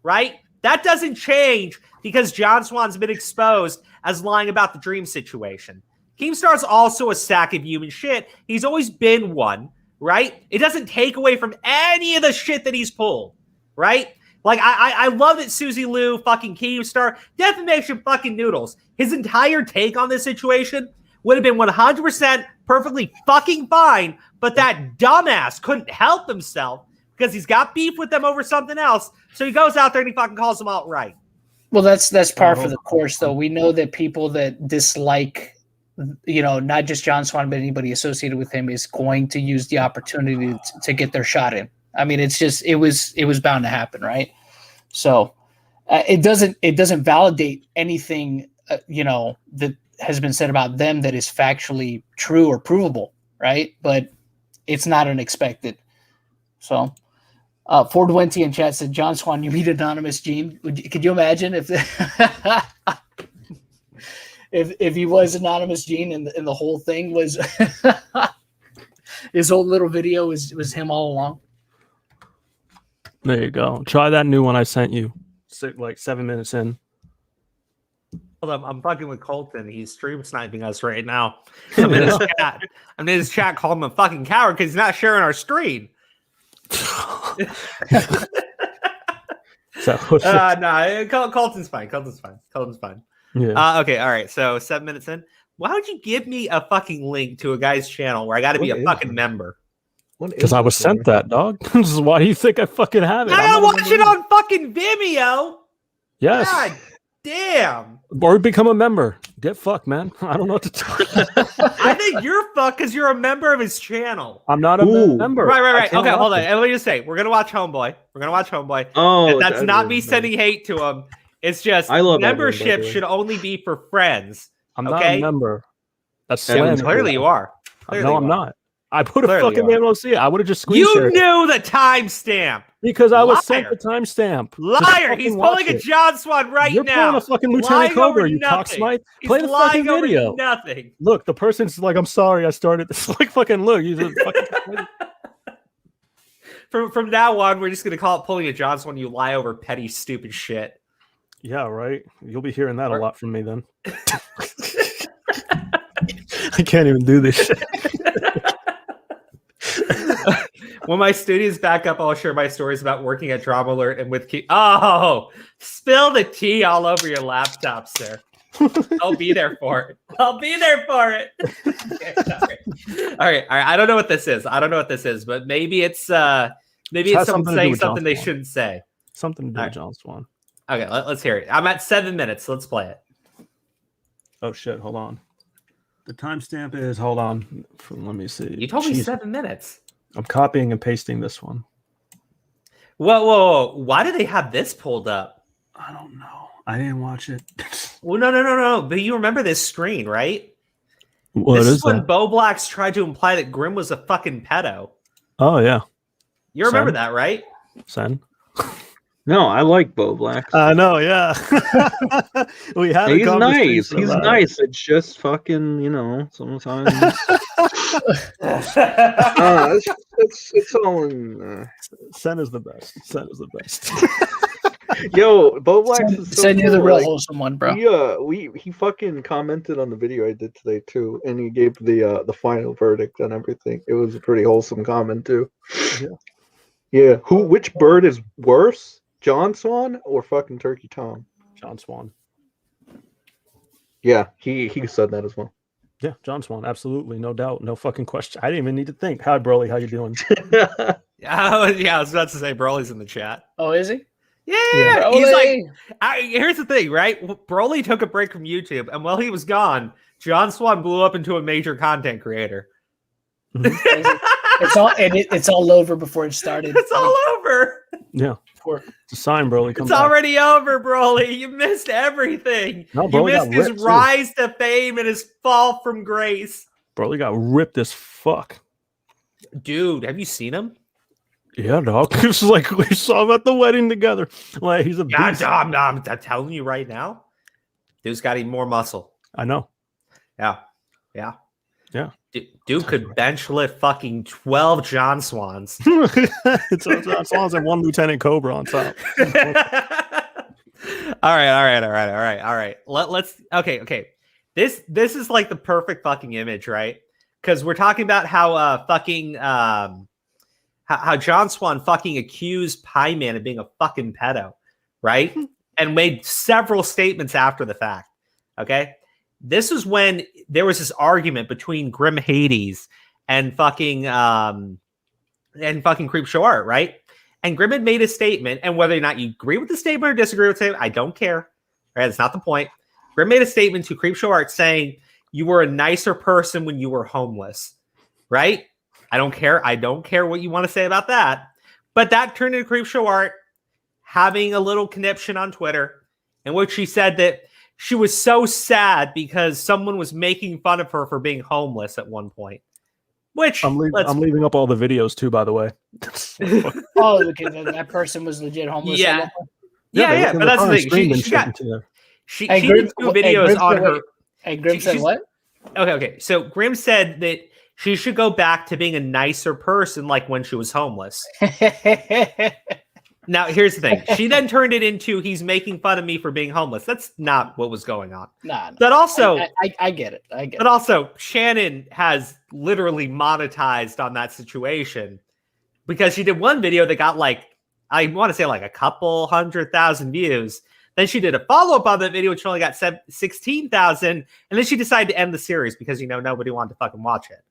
right? That doesn't change because John Swan's been exposed as lying about the Dream situation. Keemstar's also a sack of human shit. He's always been one, right? It doesn't take away from any of the shit that he's pulled, right? Like, I love that Susie Liu, fucking Keemstar, defamation fucking noodles. His entire take on this situation would have been 100% perfectly fucking fine, but that dumbass couldn't help himself because he's got beef with them over something else, so he goes out there and he fucking calls them out right. Well, that's par for the course, though. We know that people that dislike, not just John Swan, but anybody associated with him is going to use the opportunity to get their shot in. I mean, it's just it was bound to happen, right? So it doesn't validate anything that has been said about them that is factually true or provable, right? But it's not unexpected. So Ford Wenty in chat said, John Swan, you meet Anonymous Gene. Could you imagine if if he was Anonymous Gene and the whole thing was his whole little video was him all along? There you go. Try that new one I sent you. Like 7 minutes in. Hold on, I'm fucking with Colton. He's stream sniping us right now. I'm in his chat. I'm in his chat calling him a fucking coward because he's not sharing our screen. Colton's fine. Colton's fine. Yeah. Okay, all right. So 7 minutes in. Why would you give me a fucking link to a guy's channel where I got to be a fucking member? Because I was sent that, dog. This is why do you think I fucking have it? I gotta watch it on fucking Vimeo. Yes. God damn. Or become a member. Get fucked, man. I don't know what to tell you. I think you're fucked because you're a member of his channel. I'm not a member. Right. Okay, hold on. And let me just say, we're gonna watch Homeboy. Oh, and that's not me sending hate to him. It's just membership should only be for friends. I'm not a member. That's slander. Clearly you are. No, I'm not. I would have fucking been able to see it. I would have just screen shared. You knew the timestamp. Because I was sent the timestamp. Liar! He's pulling a John Swan right You're now. You're pulling a fucking Lieutenant Cobra, you cocksmite. Play the fucking video. Nothing. Look, the person's like, I'm sorry I started this. Like, fucking look. He's a fucking... From now on, we're just going to call it pulling a John Swan. You lie over petty, stupid shit. Yeah, right. You'll be hearing that a lot from me then. I can't even do this shit. When my studio's back up, I'll share my stories about working at Drama Alert and with Oh, spill the tea all over your laptop, sir. I'll be there for it. Okay, all right. I don't know what this is, but maybe it's someone saying something they shouldn't say. Something to do with John Swan. Okay, let's hear it. I'm at 7 minutes. Let's play it. Oh shit! Hold on. The timestamp is. Hold on. Let me see. You told me 7 minutes. I'm copying and pasting this one. Whoa. Why do they have this pulled up? I don't know. I didn't watch it. Well, no. But you remember this screen, right? This is when Bo Blacks tried to imply that Grim was a fucking pedo. Oh, yeah. You remember that, right? Sen? No, I like Bo Black. I know, yeah. We had He's nice. He's nice. It's just fucking, sometimes. It's all in. Sen is the best. Yo, Bo Blacks is so Said you're the cool, real like, wholesome one, bro. he fucking commented on the video I did today too, and he gave the final verdict and everything. It was a pretty wholesome comment too. Yeah. Yeah. Which bird is worse, John Swan or fucking Turkey Tom? John Swan. Yeah, he said that as well. Yeah, John Swan, absolutely, no doubt, no fucking question. I didn't even need to think. Hi, Broly, how you doing? Yeah, I was about to say Broly's in the chat. Oh, is he? Yeah. He's Broly! like, here's the thing, right? Broly took a break from YouTube, and while he was gone, John Swan blew up into a major content creator. It's all over before it started. It's all over. Yeah. It's a sign, Broly. Come It's back. already over, Broly. You missed everything. No, You Broly missed got his ripped, too. rise to fame and his fall from grace. Broly got ripped as fuck. Dude, have you seen him? Yeah, dog. It's like we saw him at the wedding together. Like he's a beast. I'm telling you right now, dude's got even more muscle. I know. Yeah. Yeah. Dude could bench lift fucking 12 John Swans. It's John Swans and one Lieutenant Cobra on top. All right. Let's okay. This is like the perfect fucking image, right? Because we're talking about how how John Swan fucking accused Pie Man of being a fucking pedo, right? And made several statements after the fact. Okay. This is when there was this argument between Grim Hades and fucking Creepshow Art, right? And Grim had made a statement, and whether or not you agree with the statement or disagree with the statement, I don't care. Right? That's not the point. Grim made a statement to Creepshow Art saying you were a nicer person when you were homeless, right? I don't care. I don't care what you want to say about that. But that turned into Creepshow Art having a little conniption on Twitter in which she said that she was so sad because someone was making fun of her for being homeless at one point. Which I'm leaving up all the videos too, by the way. Oh, that person was legit homeless. Yeah, but that's the thing. She did two videos on her. Hey, Grim said what? Okay. So Grim said that she should go back to being a nicer person, like when she was homeless. Now, here's the thing. She then turned it into he's making fun of me for being homeless. That's not what was going on. Nah. But also, I get it. But also, Shannon has literally monetized on that situation because she did one video that got I want to say a couple 100,000 views. Then she did a follow-up on that video, which only got 16,000. And then she decided to end the series because, nobody wanted to fucking watch it.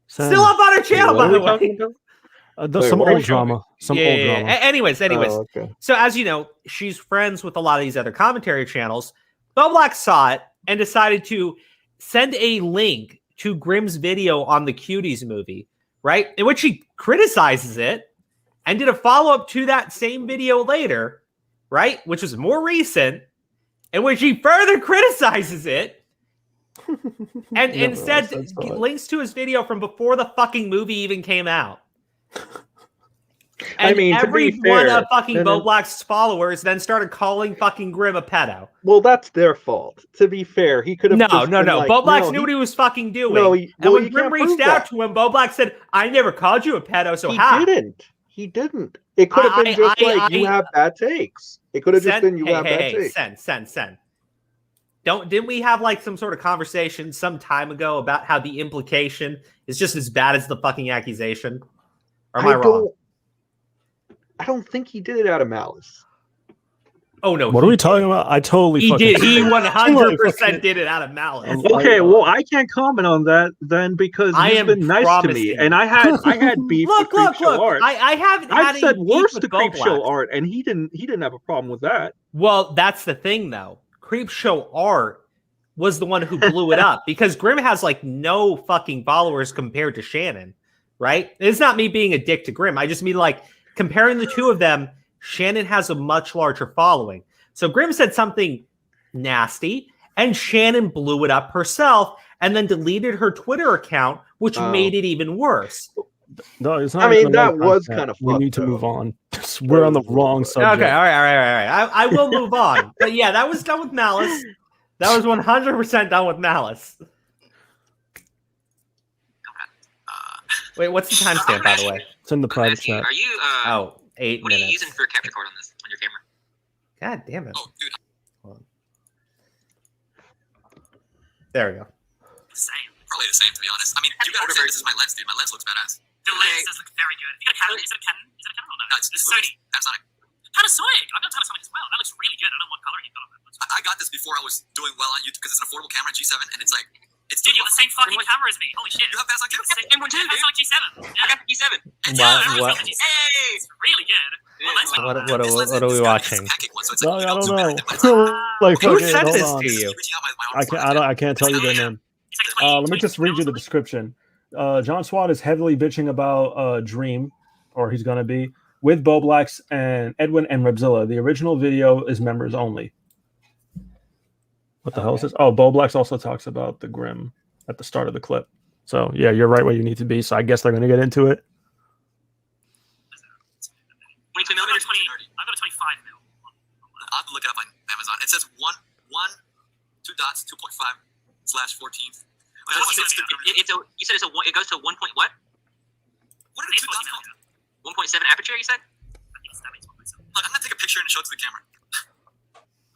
Still up on her channel, by the way. Some old drama. Some old drama. Anyways. Oh, okay. So as you know, she's friends with a lot of these other commentary channels. Bo Black saw it and decided to send a link to Grimm's video on the Cuties movie, right? In which he criticizes it and did a follow-up to that same video later, right? Which was more recent, in which he further criticizes it and instead links to his video from before the fucking movie even came out. And every one of fucking Bo Black's followers then started calling fucking Grim a pedo. Well, that's their fault. To be fair, he could have. No. Bo Black knew what he was fucking doing. And when Grim reached out to him, Bo Black said, "I never called you a pedo." So He didn't. It could have been just you have bad takes. It could have just been you have bad takes. Send. Didn't we have some sort of conversation some time ago about how the implication is just as bad as the fucking accusation? Or am I wrong? I don't think he did it out of malice. Oh no! What are we talking about? I totally. He did. He 100% did it out of malice. Okay, well, I can't comment on that then because he's been nice to me, and I had beef with Creepshow Art. I haven't. I've said worse to Creepshow Art, and he didn't have a problem with that. Well, that's the thing, though. Creepshow Art was the one who blew it up because Grim has no fucking followers compared to Shannon, right? It's not me being a dick to Grim. I just mean comparing the two of them. Shannon has a much larger following. So Grim said something nasty, and Shannon blew it up herself and then deleted her Twitter account, which made it even worse. No, it's not. I mean, that was kind of fun. We need to move on. We're on the wrong subject. Okay, all right. I will move on. But yeah, that was done with malice. That was 100% done with malice. Wait, what's the timestamp, by the way? It's in the private chat. Are you? 8 minutes. What are you using for capture card on your camera? God damn it. Oh, dude. Hold on. There we go. Same. Probably the same, to be honest. I mean, you gotta understand, this is my lens, dude. My lens looks badass. The lens does look very good. You got a Canon? Is it a Canon? Is it a Canon or no? No, it's Sony. Panasonic. Panasonic. I've got Panasonic as well. That looks really good. I don't know what color you've got on that. I got this before I was doing well on YouTube because it's an affordable camera, G7, and it's like, it's Dude, you have the same fucking camera as me. Holy shit. You have Panasonic too? Same one too. Panasonic G7. Yeah. I got the G7. What? Hey! It's really good. Well, let's What are we watching? No, I don't know. Like, Who fucking, sent hold this on. to you? I can't tell you their name. Let me just read you the description. John Swan is heavily bitching about Dream, or he's gonna be, with Boblax and Edwin and Rebzilla. The original video is members only. What the hell is this? Oh, Boblax also talks about the Grim at the start of the clip. So yeah, you're right where you need to be. So I guess they're gonna get into it. 22 millimeter, 20. I've got a 25 mil. I'll have to look it up on Amazon. It says 2 dots, 2.5/14. You said it goes to 1 point what? What are the 2 dots called? 1.7 aperture, you said? Look, I'm gonna take a picture and show it to the camera.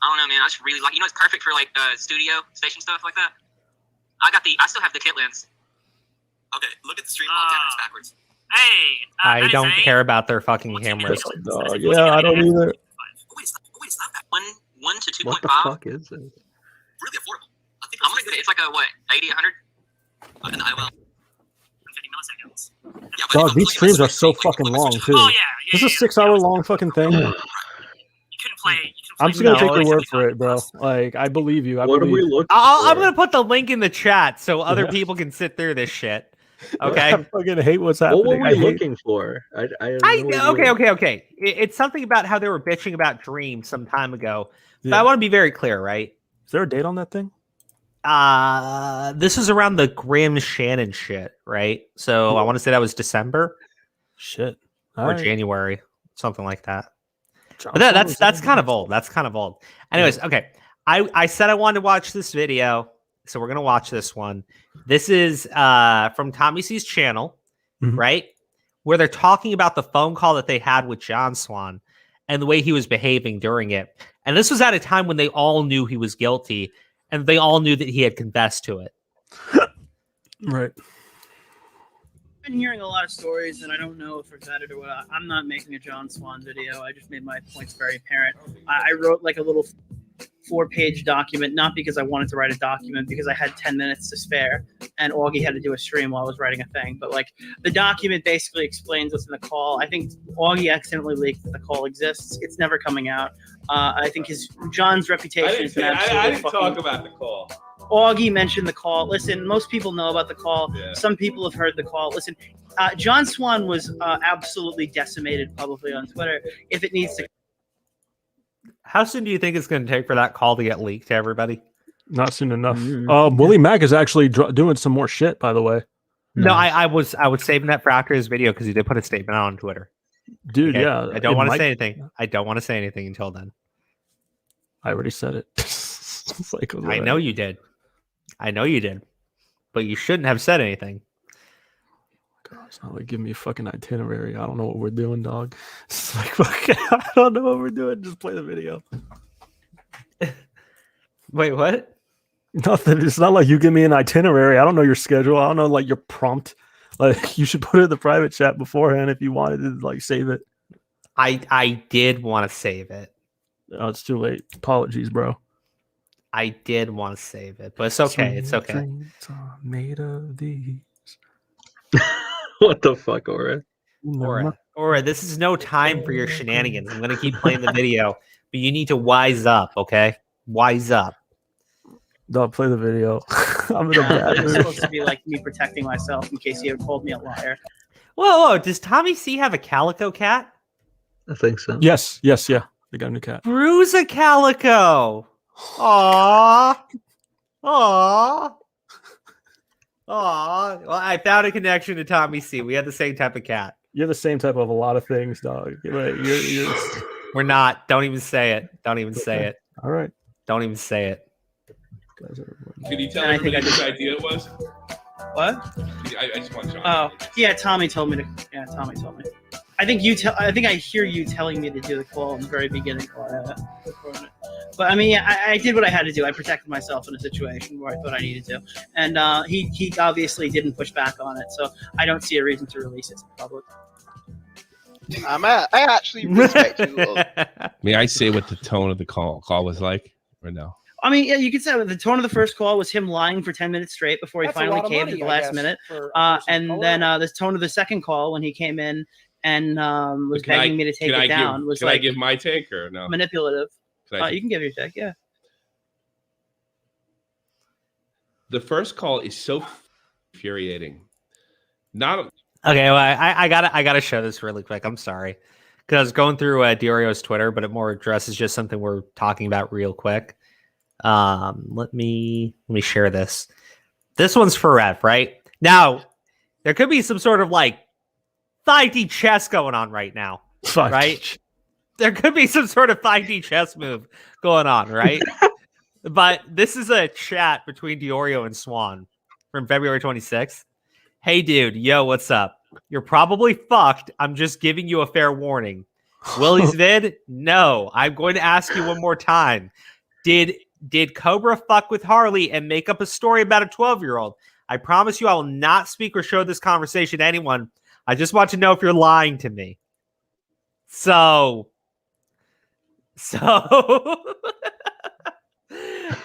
I don't know, man. I just really like. It's perfect for like studio station stuff like that. I still have the kit lens. Okay, look at the stream all cameras backwards. Hey, I don't care about their fucking cameras. Yeah, I don't either. Oh, wait, it's not that. 1 to 2.5. What the fuck is it? Really affordable. I think How much? It's like a what? 80, 100? an IOL. 50 milliseconds. Yeah, but Dog, if these I'm streams looking are at so my screen, fucking like, long switch too. Oh yeah. This is a 6-hour long fucking thing. You couldn't play. I'm just gonna No, take your it's word for it, bro. Like, I believe you. What are we looking I'm for? gonna put the link in the chat so other Yeah. people can sit through this shit. Okay. I fucking hate what's What happening. were I we hate- looking for? Okay. It's something about how they were bitching about Dream some time ago. But Yeah. I want to be very clear, right? Is there a date on that thing? This is around the Grim Shannon shit, right? So I want to say that was December Shit. or January, something like that. John But Swan that's was kind of old. That's kind of old. Anyways, okay. I said I wanted to watch this video, so we're gonna watch this one. This is from Tommy C's channel, Mhm. right? Where they're talking about the phone call that they had with John Swan and the way he was behaving during it. And this was at a time when they all knew he was guilty and they all knew that he had confessed to it. Right. I've been hearing a lot of stories, and I don't know if they're vetted or what. I'm not making a John Swan video. I just made my points very apparent. I wrote like a little 4-page document, not because I wanted to write a document, because I had 10 minutes to spare, and Augie had to do a stream while I was writing a thing. But like the document basically explains what's in the call. I think Augie accidentally leaked that the call exists. It's never coming out. I think John's reputation is I didn't talk about the call. Augie mentioned the call. Listen, most people know about the call. Yeah. Some people have heard the call. Listen, John Swan was absolutely decimated publicly on Twitter. If it needs to, How soon do you think it's going to take for that call to get leaked to everybody? Not soon enough. Mm. Willie Mack is actually doing some more shit, by the way. No, I was saving that for after his video because he did put a statement out on Twitter. Dude, Okay? yeah. I don't it want to might- say anything. I don't want to say anything until then. I already said it. It's like, I know you did. But you shouldn't have said anything. God, it's not like give me a fucking itinerary. I don't know what we're doing, dog. It's like fucking, I don't know what we're doing. Just play the video. Wait, what? Nothing. It's not like you give me an itinerary. I don't know your schedule. I don't know like your prompt. Like you should put it in the private chat beforehand if you wanted to like save it. I did want to save it. Oh, it's too late. Apologies, bro. I did want to save it, but it's okay. It's okay. Dreams are made of these. What the fuck, Aura? Aura, this is no time for your shenanigans. I'm gonna keep playing the video, but you need to wise up, okay? Wise up. Don't play the video. I'm in a bad it's mood. supposed to be like me protecting myself in case he had called me a liar. Whoa, does Tommy C have a calico cat? I think so. Yes, yeah. They got a new cat. Bruise a calico. Aww. Aww. Aww. Well, I found a connection to Tommy C. We had the same type of cat. You're the same type of a lot of things, dog. You're We're not. Don't even say it. Don't even say it. all right. Don't even say it. Can you tell And I think everybody I whose just- idea it was? What? I just want John. Oh, yeah. Tommy told me to. Yeah, Tommy told me. I think I hear you telling me to do the call in the very beginning. But I mean, yeah, I did what I had to do. I protected myself in a situation where I thought I needed to, and he obviously didn't push back on it. So I don't see a reason to release it to the public. I actually respect you. May I say what the tone of the call was like, or no? I mean, yeah, you could say the tone of the first call was him lying for 10 minutes straight before he finally caved at the last minute. And then the tone of the second call when he came in and was begging me to take it down was like, I give my take or no? Manipulative. You can give your take, yeah. The first call is so infuriating. Not okay. Well, I gotta show this really quick. I'm sorry because I was going through Diorio's Twitter, but it more addresses just something we're talking about real quick. Let me share this. This one's for Rev, right? Now, there could be some sort of like 5D chess going on right now, right? There could be some sort of 5D chess move going on, right? But this is a chat between Diorio and Swan from February 26th. Hey, dude, yo, what's up? You're probably fucked. I'm just giving you a fair warning. Willie's vid? No. I'm going to ask you one more time. Did Cobra fuck with Harley and make up a story about a 12-year-old? I promise you I will not speak or show this conversation to anyone. I just want to know if you're lying to me. So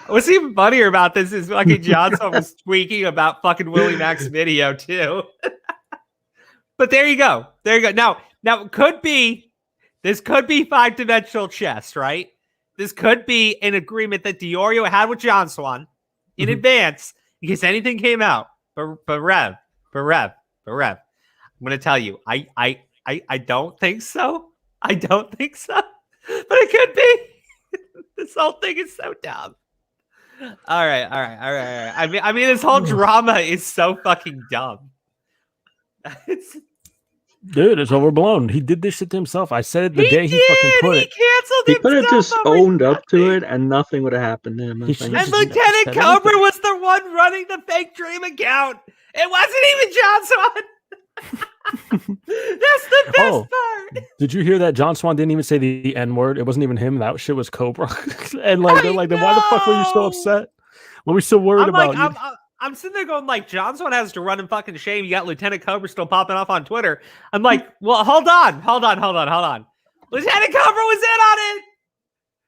what's even funnier about this is fucking John Swan was tweaking about fucking Willie Mac's video too. But there you go. Now this could be 5-dimensional chess, right? This could be an agreement that Diorio had with John Swan in advance in case anything came out. But Rev, I'm gonna tell you, I don't think so. I don't think so. But it could be. This whole thing is so dumb. All right. I mean, this whole drama is so fucking dumb. Dude, it's overblown. He did this shit to himself. I said it the day he fucking put it. He could have just owned up to it and nothing would have happened to him. And Lieutenant Cobra was the one running the fake dream account. It wasn't even John Swan. That's the best part. Did you hear that John Swan didn't even say the N-word? It wasn't even him. That shit was Cobra. And like they're like, then why the fuck were you so upset? What were we so worried about? I'm sitting there going like, John Swan has to run in fucking shame. You got Lieutenant Cobra still popping off on Twitter. I'm like, well, hold on. Lieutenant Cobra was in on it.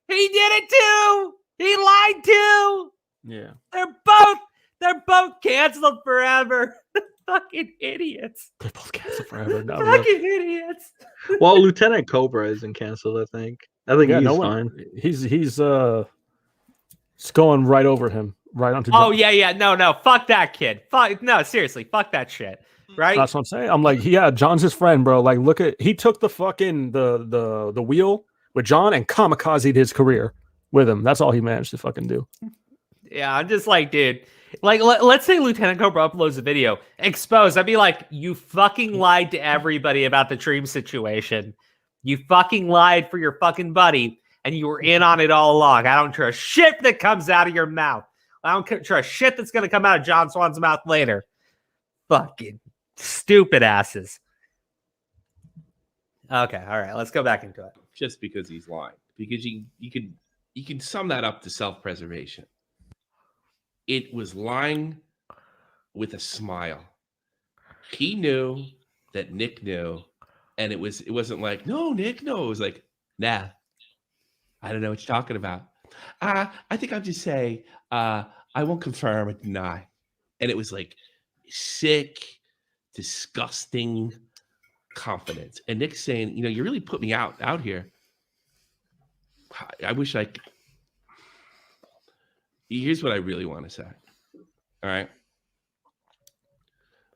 He did it too. He lied too. Yeah. They're both canceled forever. Fucking idiots. They're both canceled forever. No, fucking idiots. Well, Lieutenant Cobra isn't canceled, I think. He's fine. He's going right over him. Right onto John. Oh yeah. No. Fuck that kid. No, seriously, fuck that shit. Right? That's what I'm saying. I'm like, yeah, John's his friend, bro. Like, he took the fucking the wheel with John and kamikazed his career with him. That's all he managed to fucking do. Yeah, I'm just like, dude. Like, let's say Lieutenant Cobra uploads a video exposed. I'd be like, you fucking lied to everybody about the Dream situation. You fucking lied for your fucking buddy, and you were in on it all along. I don't trust shit that comes out of your mouth. I don't trust shit that's going to come out of John Swan's mouth later. Fucking stupid asses. Okay, all right, let's go back into it. Just because he's lying. Because you can sum that up to self-preservation. It was lying with a smile. He knew that Nick knew, and it wasn't like, no, Nick, no. It was like, nah, I don't know what you're talking about. I think I'm just saying, I won't confirm or deny. And it was like sick, disgusting confidence. And Nick's saying, you really put me out here. I wish I could. Here's what I really want to say. All right.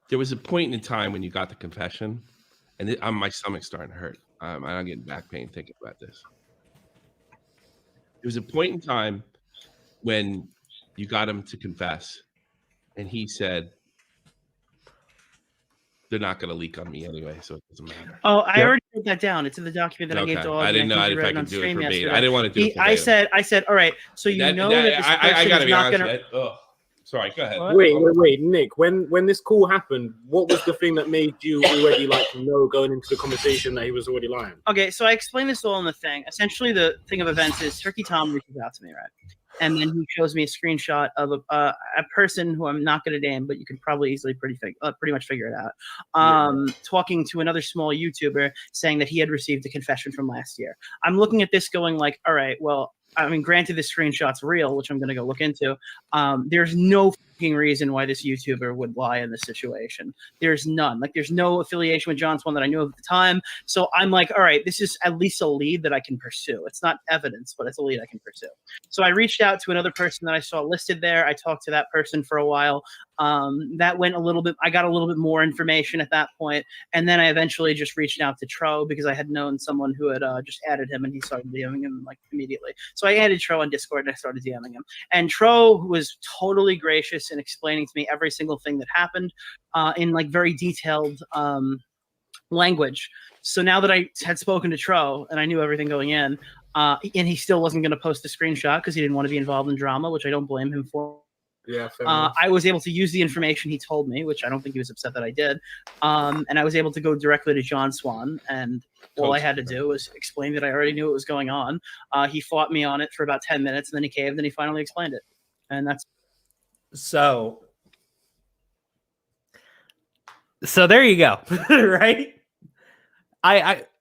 There was a point in time when you got the confession, and my stomach's starting to hurt. I'm getting back pain thinking about this. There was a point in time when you got him to confess, and he said, they're not going to leak on me anyway, so it doesn't matter. Oh, I already wrote that down. It's in the document that I gave to all of you. I didn't know if I could do it verbatim. I didn't want to do it verbatim. I said, all right, so that I got to be honest with you. Sorry, go ahead. Wait, Nick. When this call happened, what was the thing that made you already know going into the conversation that he was already lying? Okay, so I explained this all in the thing. Essentially, the thing of events is Turkey Tom reaches out to me, right? And then he shows me a screenshot of a person who I'm not going to name, but you can probably easily pretty much figure it out. Talking to another small YouTuber saying that he had received a confession from last year. I'm looking at this going like, all right, well, I mean, granted, this screenshot's real, which I'm going to go look into. There's no fucking reason why this YouTuber would lie in this situation. There's none. Like, there's no affiliation with John Swan that I knew of at the time. So I'm like, all right, this is at least a lead that I can pursue. It's not evidence, but it's a lead I can pursue. So I reached out to another person that I saw listed there. I talked to that person for a while. That went a little bit. I got a little bit more information at that point, and then I eventually just reached out to Tro because I had known someone who had just added him, and he started DMing him like immediately. So I added Tro on Discord and I started DMing him, and Tro was totally gracious in explaining to me every single thing that happened in like very detailed language. So now that I had spoken to Tro and I knew everything going in, and he still wasn't going to post the screenshot because he didn't want to be involved in drama, which I don't blame him for. Yeah, fair enough. I was able to use the information he told me, which I don't think he was upset that I did. And I was able to go directly to John Swan, and all I had to do was explain that I already knew what was going on. He fought me on it for about 10 minutes, and then he caved, and he finally explained it. And that's So there you go, right?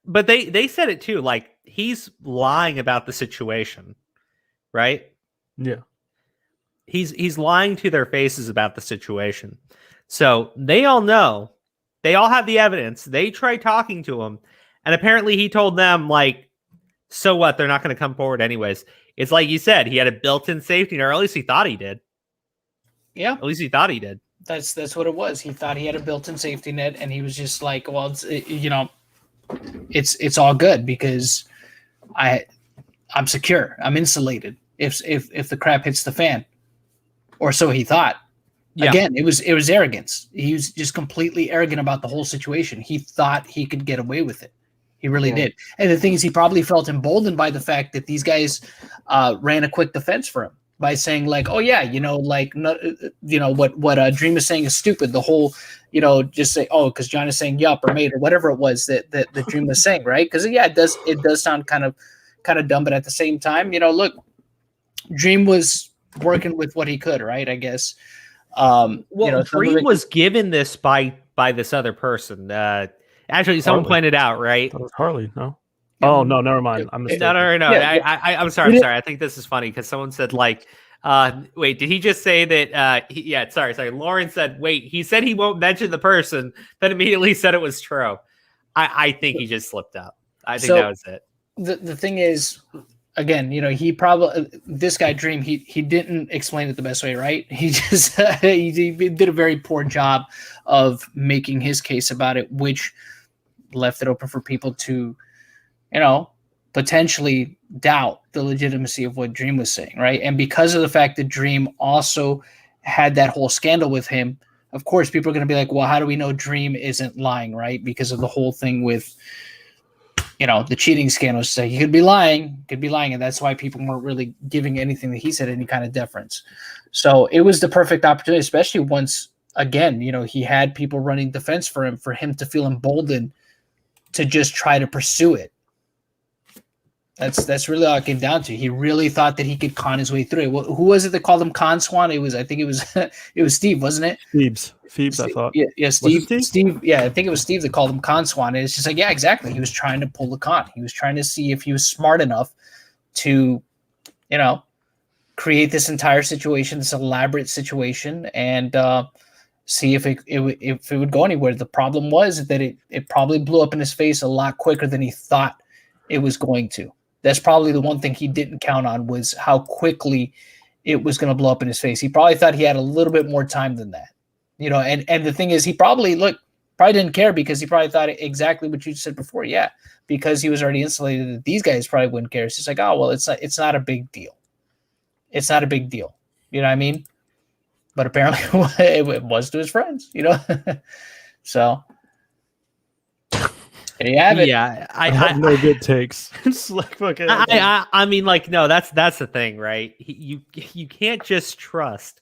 But they said it too. Like, he's lying about the situation, right? Yeah. He's lying to their faces about the situation. So they all know. They all have the evidence. They tried talking to him, and apparently he told them, like, so what? They're not going to come forward anyways. It's like you said, he had a built-in safety net, or at least he thought he did. Yeah. At least he thought he did. That's what it was. He thought he had a built-in safety net, and he was just like, well, it's all good because I'm secure. I'm insulated if the crap hits the fan. Or so he thought. Yeah. Again, it was arrogance. He was just completely arrogant about the whole situation. He thought he could get away with it. He really did. And the thing is, he probably felt emboldened by the fact that these guys ran a quick defense for him by saying, like, oh yeah, what Dream is saying is stupid. The whole, just say, oh, because John is saying yup or mate or whatever it was that Dream was saying, right? Because it does sound kind of dumb, but at the same time, look, Dream was working with what he could, right? I guess. Dream was given this by this other person. Actually, someone pointed out, right? That was Harley. No. Oh no, never mind. I'm mistaken. No. Yeah, I'm sorry. I think this is funny because someone said, like, wait, did he just say that? Sorry. Lauren said, wait, he said he won't mention the person, then immediately said it was true. I think he just slipped up. I think that was it. The thing is, again, he probably, this guy Dream, he didn't explain it the best way, right? He just he did a very poor job of making his case about it, which left it open for people to, potentially doubt the legitimacy of what Dream was saying, right? And because of the fact that Dream also had that whole scandal with him, of course, people are going to be like, well, how do we know Dream isn't lying, right? Because of the whole thing with the cheating scandal. So he could be lying, and that's why people weren't really giving anything that he said any kind of deference. So it was the perfect opportunity, especially once again, he had people running defense for him to feel emboldened to just try to pursue it. That's really all it came down to. He really thought that he could con his way through it. Who was it that called him Con Swan? I think it was Steve, wasn't it? Phoebes, I thought. Yeah, Steve. Steve. Yeah, I think it was Steve that called him Con Swan. And it's just like, yeah, exactly. He was trying to pull the con. He was trying to see if he was smart enough to, create this entire situation, this elaborate situation, and see if it would go anywhere. The problem was that it probably blew up in his face a lot quicker than he thought it was going to. That's probably the one thing he didn't count on, was how quickly it was going to blow up in his face. He probably thought he had a little bit more time than that, and the thing is, he probably didn't care because he probably thought exactly what you said before. Yeah, because he was already insulated that these guys probably wouldn't care. It's just like, oh, well, it's not a big deal. It's not a big deal. You know what I mean? But apparently it was to his friends, So there you have it. Yeah, I have no good takes. It's like fucking. I mean, like, no, that's the thing, right? You can't just trust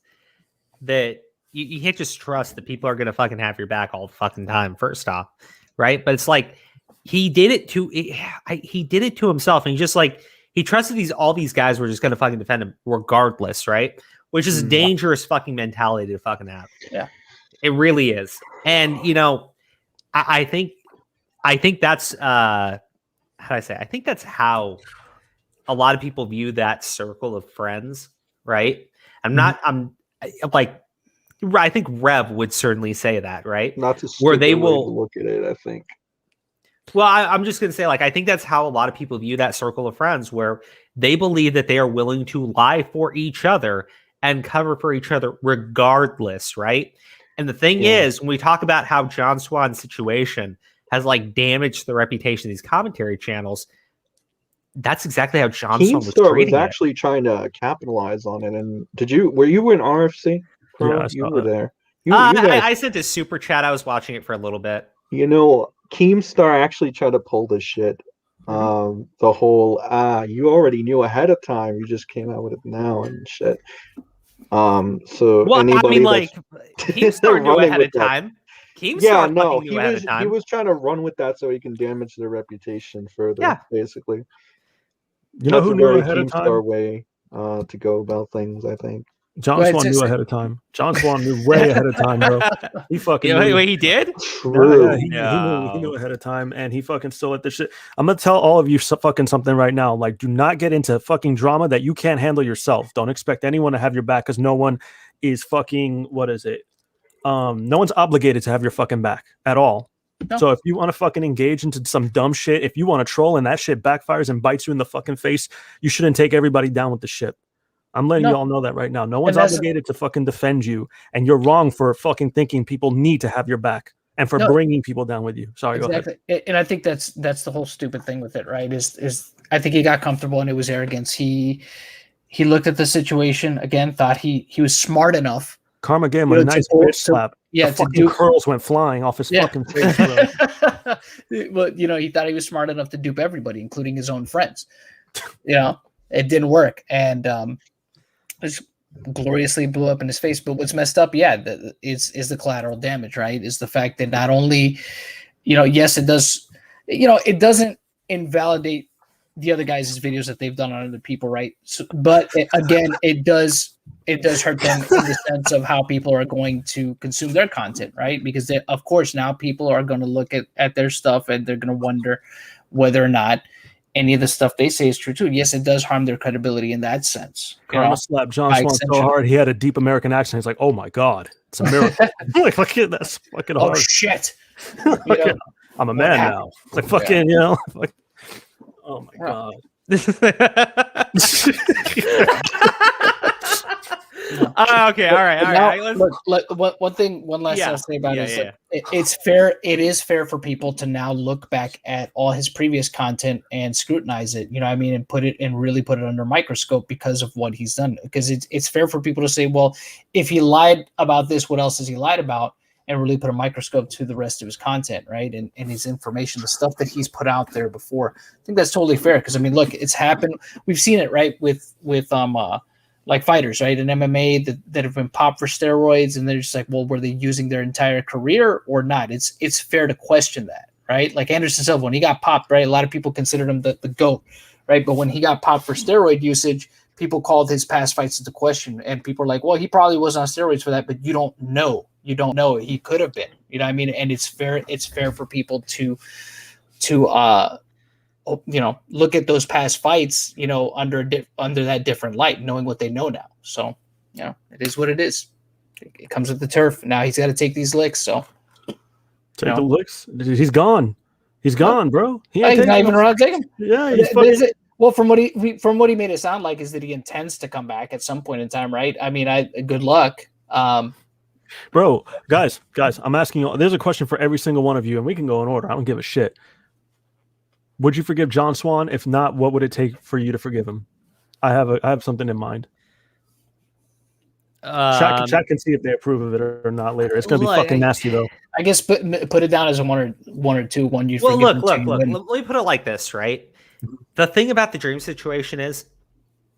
that you can't just trust that people are going to fucking have your back all the fucking time, first off, right? But it's like he did it to himself, and he trusted all these guys were just going to fucking defend him regardless, right? Which is a dangerous fucking mentality to fucking have. Yeah, it really is. And I think that's how do I say? I think that's how a lot of people view that circle of friends, right? I think Rev would certainly say that, right? Not to where they will look at it, I think. Well, I'm just going to say, I think that's how a lot of people view that circle of friends, where they believe that they are willing to lie for each other and cover for each other regardless, right? And the thing is, when we talk about how John Swan's situation has damaged the reputation of these commentary channels, that's exactly how John Swan was actually trying to capitalize on it. And were you in RFC? Yeah, you were there. I sent a super chat. I was watching it for a little bit. Keemstar actually tried to pull this shit. The whole you already knew ahead of time. You just came out with it now and shit. Keemstar knew ahead of time. Keemstar knew ahead of time. He was trying to run with that so he can damage their reputation further. Yeah. Basically. That's who knew ahead of time? Way to go about things, I think. John Swan knew ahead of time. John Swan knew way ahead of time, bro. He fucking knew. Wait, he did? Yeah, he knew ahead of time, and he fucking still let this shit. I'm gonna tell all of you fucking something right now. Do not get into fucking drama that you can't handle yourself. Don't expect anyone to have your back, because no one is fucking, what is it? No one's obligated to have your fucking back at all. No. So if you want to fucking engage into some dumb shit, if you want to troll and that shit backfires and bites you in the fucking face, you shouldn't take everybody down with the shit. I'm letting you all know that right now. No one's obligated to fucking defend you, and you're wrong for fucking thinking people need to have your back and for bringing people down with you. Sorry, exactly. Go ahead. And I think that's the whole stupid thing with it, right? Is I think he got comfortable and it was arrogance. He looked at the situation again, thought he was smart enough. Karma gave him a nice bitch slap. Yeah, the fucking curls went flying off his fucking face. Well, he thought he was smart enough to dupe everybody, including his own friends. It didn't work, and just gloriously blew up in his face. But what's messed up, is the collateral damage, right? Is the fact that not only, yes, it does, it doesn't invalidate the other guys' videos that they've done on other people, right? So, but it does hurt them in the sense of how people are going to consume their content, right? Because of course now people are going to look at their stuff and they're going to wonder whether or not any of the stuff they say is true too. Yes, it does harm their credibility in that sense. Karma slapped John Swan so hard he had a deep American accent. He's like, "Oh my god, it's a miracle!" That's fucking hard. Oh shit! I'm a man now. Like fucking, oh my god. Okay, all right. Look, one last thing I'll say about it is it's fair. It is fair for people to now look back at all his previous content and scrutinize it. And really put it under a microscope because of what he's done. Because it's fair for people to say, well, if he lied about this, what else has he lied about? And really put a microscope to the rest of his content, right? And his information, the stuff that he's put out there before. I think that's totally fair. Because look, it's happened. We've seen it, right? With fighters, right, in MMA that have been popped for steroids, and they're just like, well, were they using their entire career or not? It's fair to question that, right? Like Anderson Silva, when he got popped, right, a lot of people considered him the GOAT, right? But when he got popped for steroid usage, people called his past fights into question, and people are like, well, he probably was on steroids for that, but you don't know. He could have been, and it's fair for people to look at those past fights, under that different light, knowing what they know now. So, it is what it is. It comes with the turf. Now he's got to take these licks. So take the licks. He's gone. He's gone, bro. He's not even around to take him. Yeah. Well, from what he made it sound like is that he intends to come back at some point in time, right? I mean, good luck. Bro, guys, I'm asking you. There's a question for every single one of you, and we can go in order. I don't give a shit. Would you forgive John Swan? If not, what would it take for you to forgive him? I have something in mind. Chat can see if they approve of it or not later. It's gonna be fucking nasty though. I guess put it down as a one or two. One you. Well, look. Let me put it like this, right? The thing about the Dream situation is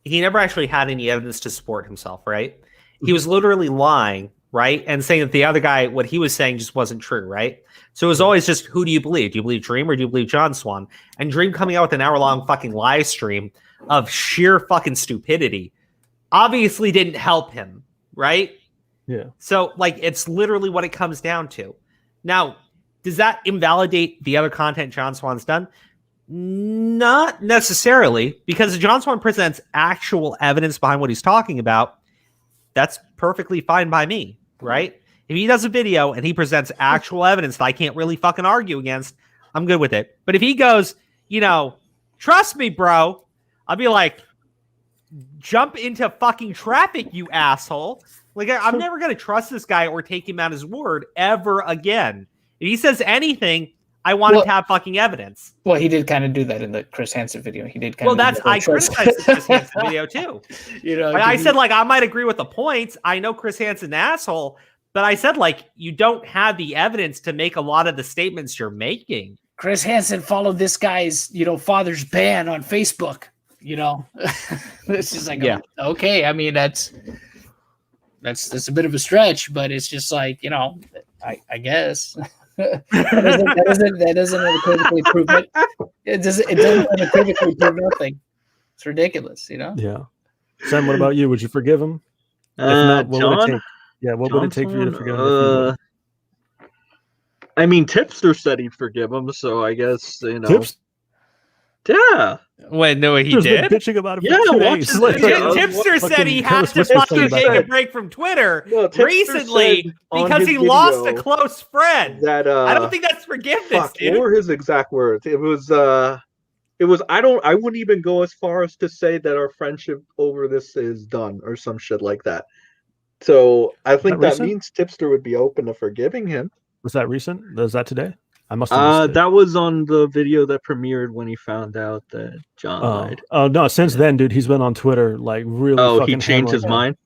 he never actually had any evidence to support himself, right? he was literally lying, right? And saying that the other guy, what he was saying just wasn't true, right? So it was always just, who do you believe? Do you believe Dream or do you believe John Swan? And Dream coming out with an hour-long fucking live stream of sheer fucking stupidity obviously didn't help him, right? Yeah. So, like, it's literally what it comes down to. Now, does that invalidate the other content John Swan's done? Not necessarily, because John Swan presents actual evidence behind what he's talking about. That's perfectly fine by me, right? If he does a video and he presents actual evidence that I can't really fucking argue against, I'm good with it. But if he goes, trust me, bro, I'll be like, jump into fucking traffic, you asshole. Like, I'm never going to trust this guy or take him at his word ever again. If he says anything, I want him to have fucking evidence. Well, he did kind of do that in the Chris Hansen video. He did kind of. Well, I criticized the Chris Hansen video too. I said, like, I might agree with the points. I know Chris Hansen's an asshole, but I said, like, you don't have the evidence to make a lot of the statements you're making. Chris Hansen followed this guy's, father's ban on Facebook. It's just like, okay. I mean, that's a bit of a stretch, but it's just like, I guess. that doesn't unequivocally prove it. It doesn't unequivocally prove nothing. It's ridiculous, Yeah. Sam, what about you? Would you forgive him? If not, what would it take? Yeah, what would it take for you to forgive him? I mean, Tipster said he'd forgive him, so I guess Tips? Yeah. Wait, no, he did. Bitching about it for 2 days. Tipster said he had to fucking take a break from Twitter recently because he lost a close friend. That I don't think that's forgiveness, dude. What were his exact words? It was I wouldn't even go as far as to say that our friendship over this is done or some shit like that. So I think that means Tipster would be open to forgiving him. Was that recent? Was that today? I must have missed it. That was on the video that premiered when he found out that John lied. Oh no! Since then, dude, he's been on Twitter like really. Oh, he changed his mind.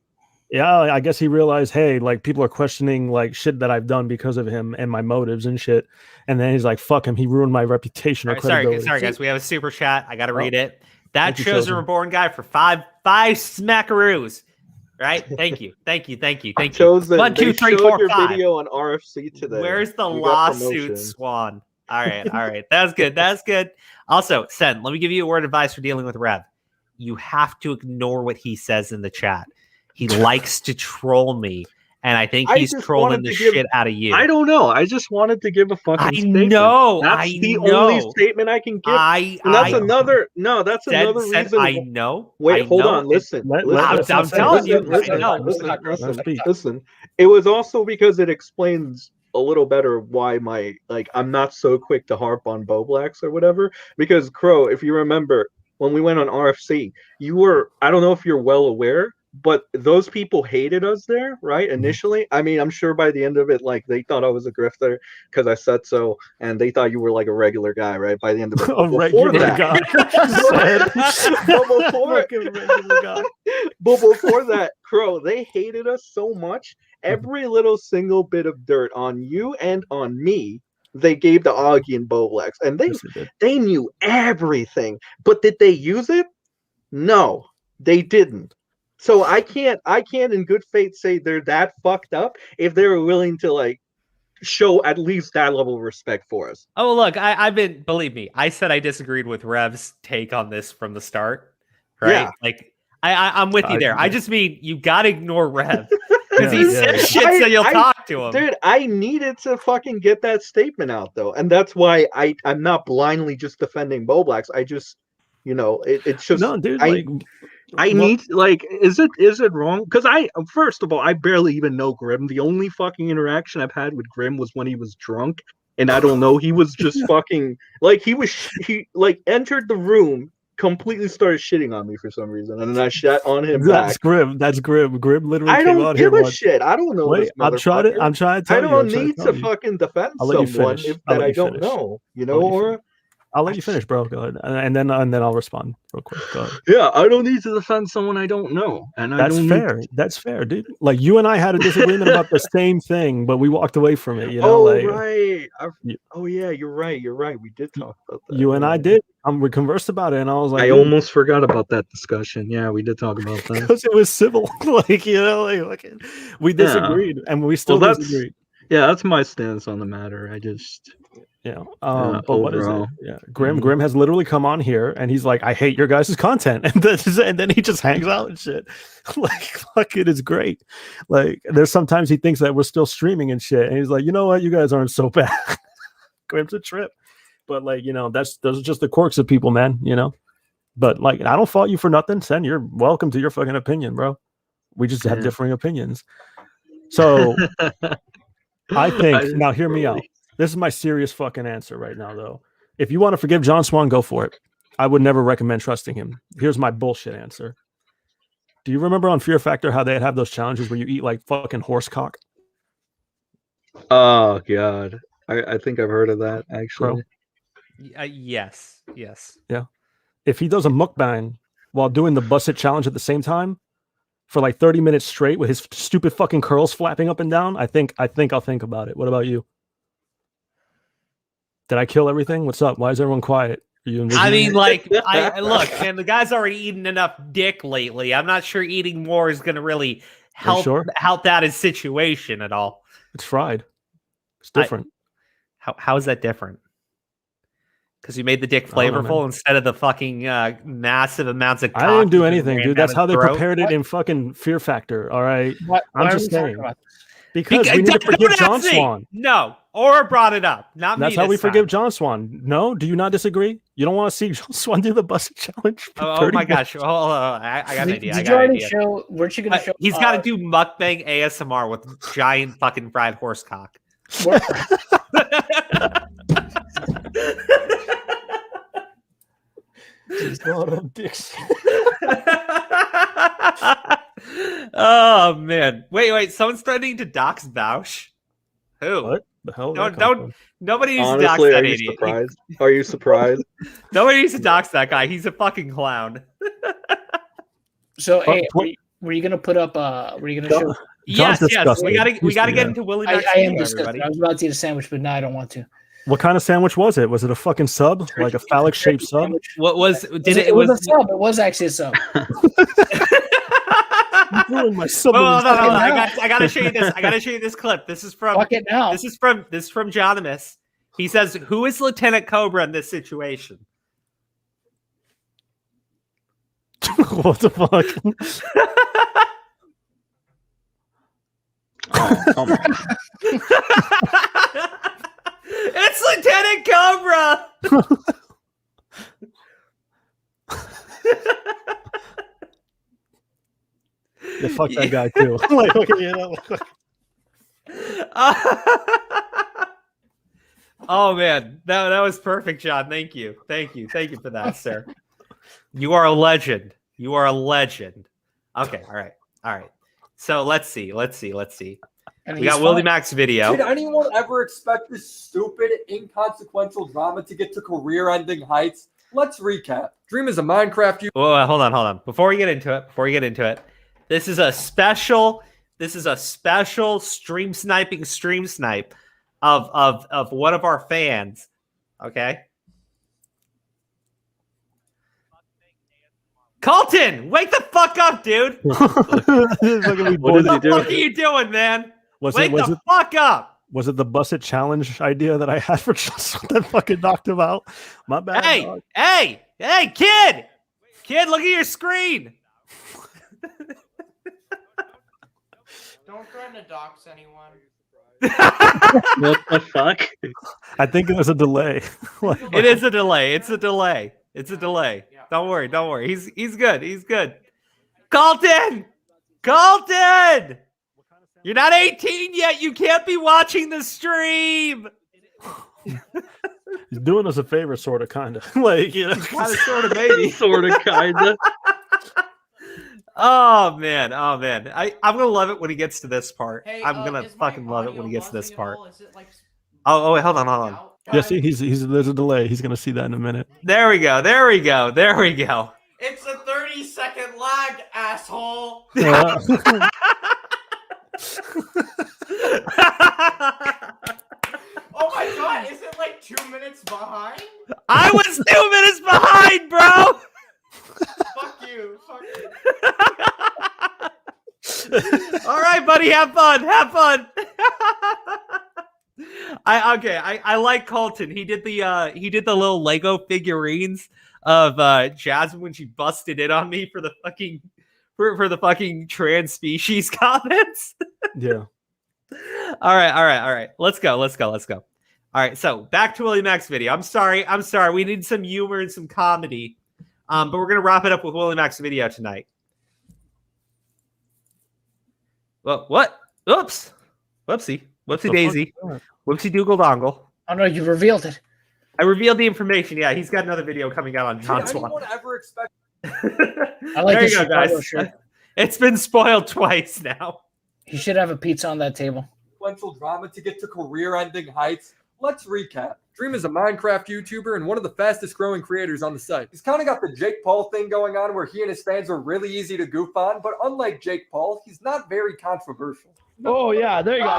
Yeah, I guess he realized, hey, like people are questioning like shit that I've done because of him and my motives and shit. And then he's like, "Fuck him! He ruined my reputation." Or sorry, guys. We have a super chat. I got to read it. That Chosen Reborn guy for five smackaroos. Right? Thank you. Chosen, 1, 2, 3, 4, your 5. video on RFC today. Where's the lawsuit, Swan? All right. That's good. Also, Sen, let me give you a word of advice for dealing with Rev. You have to ignore what he says in the chat. He likes to troll me, and I think he's trolling the shit out of you. I don't know. I just wanted to give a fucking statement. That's the only statement I can give. That's another reason. I know. Wait, hold on. Listen. I'm telling you. Listen. It was also because it explains a little better why I'm not so quick to harp on Boblax or whatever. Because Crow, if you remember, when we went on RFC, I don't know if you're well aware, but those people hated us there, right? Initially. I mean, I'm sure by the end of it, like, they thought I was a grifter because I said so, and they thought you were like a regular guy, right? By the end of it. But before that, Crow, they hated us so much. Every little single bit of dirt on you and on me, they gave to Augie and Boblax. And they knew everything. But did they use it? No, they didn't. So I can't in good faith say they're that fucked up if they were willing to like show at least that level of respect for us. Oh, look, believe me, I said I disagreed with Rev's take on this from the start, right? Yeah. Like I'm with you there. I just mean you gotta ignore Rev because he says shit so you'll talk to him. Dude, I needed to fucking get that statement out though, and that's why I'm not blindly just defending Boblax. I just, it's just no, dude. I need is it wrong? Because first of all, I barely even know Grim. The only fucking interaction I've had with Grim was when he was drunk, and I don't know, he was just fucking he entered the room, completely started shitting on me for some reason, and then I shat on him. That's Grim. Grim literally. I don't give a shit. I don't know. Wait, I'm trying to tell you. I don't need to fucking defend someone that I don't know. Or I'll let you finish, bro. Go ahead, and then I'll respond real quick. Go ahead. Yeah, I don't need to defend someone I don't know, and I That's don't fair. That's fair, dude. Like you and I had a disagreement about the same thing, but we walked away from it. You know, like right. Oh yeah, you're right. You're right. We did talk about that. you and I did. We conversed about it, and I was like, I dude, almost forgot about that discussion. Yeah, we did talk about that. because it was civil. Like you know, like we disagreed, and we still disagreed. Yeah, that's my stance on the matter. I just but what is it? overall. Yeah, Grim has literally come on here and he's like, I hate your guys' content, and then he just hangs out and shit. Like, fuck it is great. Like, there's sometimes he thinks that we're still streaming and shit, and he's like, you know what, you guys aren't so bad. Grim's a trip, but like, you know, those are just the quirks of people, man. You know, but like, I don't fault you for nothing. Sen, you're welcome to your fucking opinion, bro. We just have differing opinions. So I think now, hear me out. This is my serious fucking answer right now, though. If you want to forgive John Swan, go for it. I would never recommend trusting him. Here's my bullshit answer. Do you remember on Fear Factor how they'd have those challenges where you eat like fucking horse cock? Oh god, I think I've heard of that actually. Yes. Yeah. If he does a mukbang while doing the busset challenge at the same time for like 30 minutes straight with his stupid fucking curls flapping up and down, I think I'll think about it. What about you? Did I kill everything? What's up? Why is everyone quiet? I mean, like, look, man, the guy's already eaten enough dick lately. I'm not sure eating more is going to really help out his situation at all. It's fried. It's different. How is that different? Because you made the dick flavorful instead of the fucking massive amounts of. I didn't do anything, dude. That's how they prepared it in fucking Fear Factor. All right, I'm just saying. Because we need to forgive John Swan. No, Aura brought it up. Not That's me. how we forgive John Swan. No, do you not disagree? You don't want to see John Swan do the busted challenge? Oh my gosh! Hold on. I got an idea. Weren't you going to show? He's got to do mukbang ASMR with giant fucking fried horse cock. Oh man! Wait! Someone's threatening to dox Bausch. Who? What the hell? Don't. Nobody needs Honestly, to dox that are you idiot. surprised? Are you surprised? Nobody needs to dox that guy. He's a fucking clown. So, hey, were you gonna put up? Were you gonna show? Yes. We gotta get into Willie Mack's I am video, disgusted. everybody. I was about to eat a sandwich, but now I don't want to. What kind of sandwich was it? Was it a fucking sub, like a phallic-shaped sub? What was? It was a sub. It was actually a sub. My sub. I gotta show you this. I gotta show you this clip. This is from. Fuck it now. This is from Jonimus. He says, "Who is Lieutenant Cobra in this situation?" What the fuck? Oh, come on. It's Lieutenant Cobra. Yeah, fuck that guy too. Oh man, that was perfect, John. Thank you for that, sir. You are a legend. Okay, all right. So let's see. And we got Willie Mack's video. Did anyone ever expect this stupid, inconsequential drama to get to career-ending heights? Let's recap. Dream is a Minecraft. Whoa, hold on. Before we get into it, this is a special stream snipe of one of our fans. Okay. Colton, wake the fuck up, dude. What the fuck are you doing, man? Wake the fuck up. Was it the busset challenge idea that I had for just that fucking knocked him out? My bad. Hey, kid, look at your screen. Don't threaten to dox anyone. What the fuck? I think it was a delay. It is a delay. It's a delay. Don't worry. He's good. Colton! You're not 18 yet. You can't be watching the stream. He's doing us a favor, sort of, kind of. Like, you know, kind of, sort of, maybe. Sort of, kind of. Oh man. I'm gonna love it when he gets to this part. I'm gonna fucking love it when he gets to this part. Wait, hold on. Yeah, see, there's a delay. He's gonna see that in a minute. There we go. There we go. There we go. It's a 30-second lag, asshole. Yeah. Oh my god, is it like 2 minutes behind? I was 2 minutes behind, bro. Fuck you. Fuck you. All right, buddy, have fun. Have fun. I like Colton. He did the little Lego figurines of Jasmine when she busted in on me for the fucking for the fucking trans species comments. Yeah. All right. Let's go. All right, so back to Willie Mack's video. I'm sorry. We need some humor and some comedy. But we're gonna wrap it up with Willie Mack's video tonight. Well, what? Oops. Whoopsie daisy. Whoopsie doodle dongle. Oh no, you revealed it. I revealed the information. Yeah, he's got another video coming out on John Swan. Anyone ever expect? I like There this you go, guys. shirt. It's been spoiled twice now. He should have a pizza on that table. Sequential drama to get to career-ending heights. Let's recap. Dream is a Minecraft YouTuber and one of the fastest growing creators on the site. He's kind of got the Jake Paul thing going on where he and his fans are really easy to goof on, but unlike Jake Paul, he's not very controversial. Oh, yeah, there you go.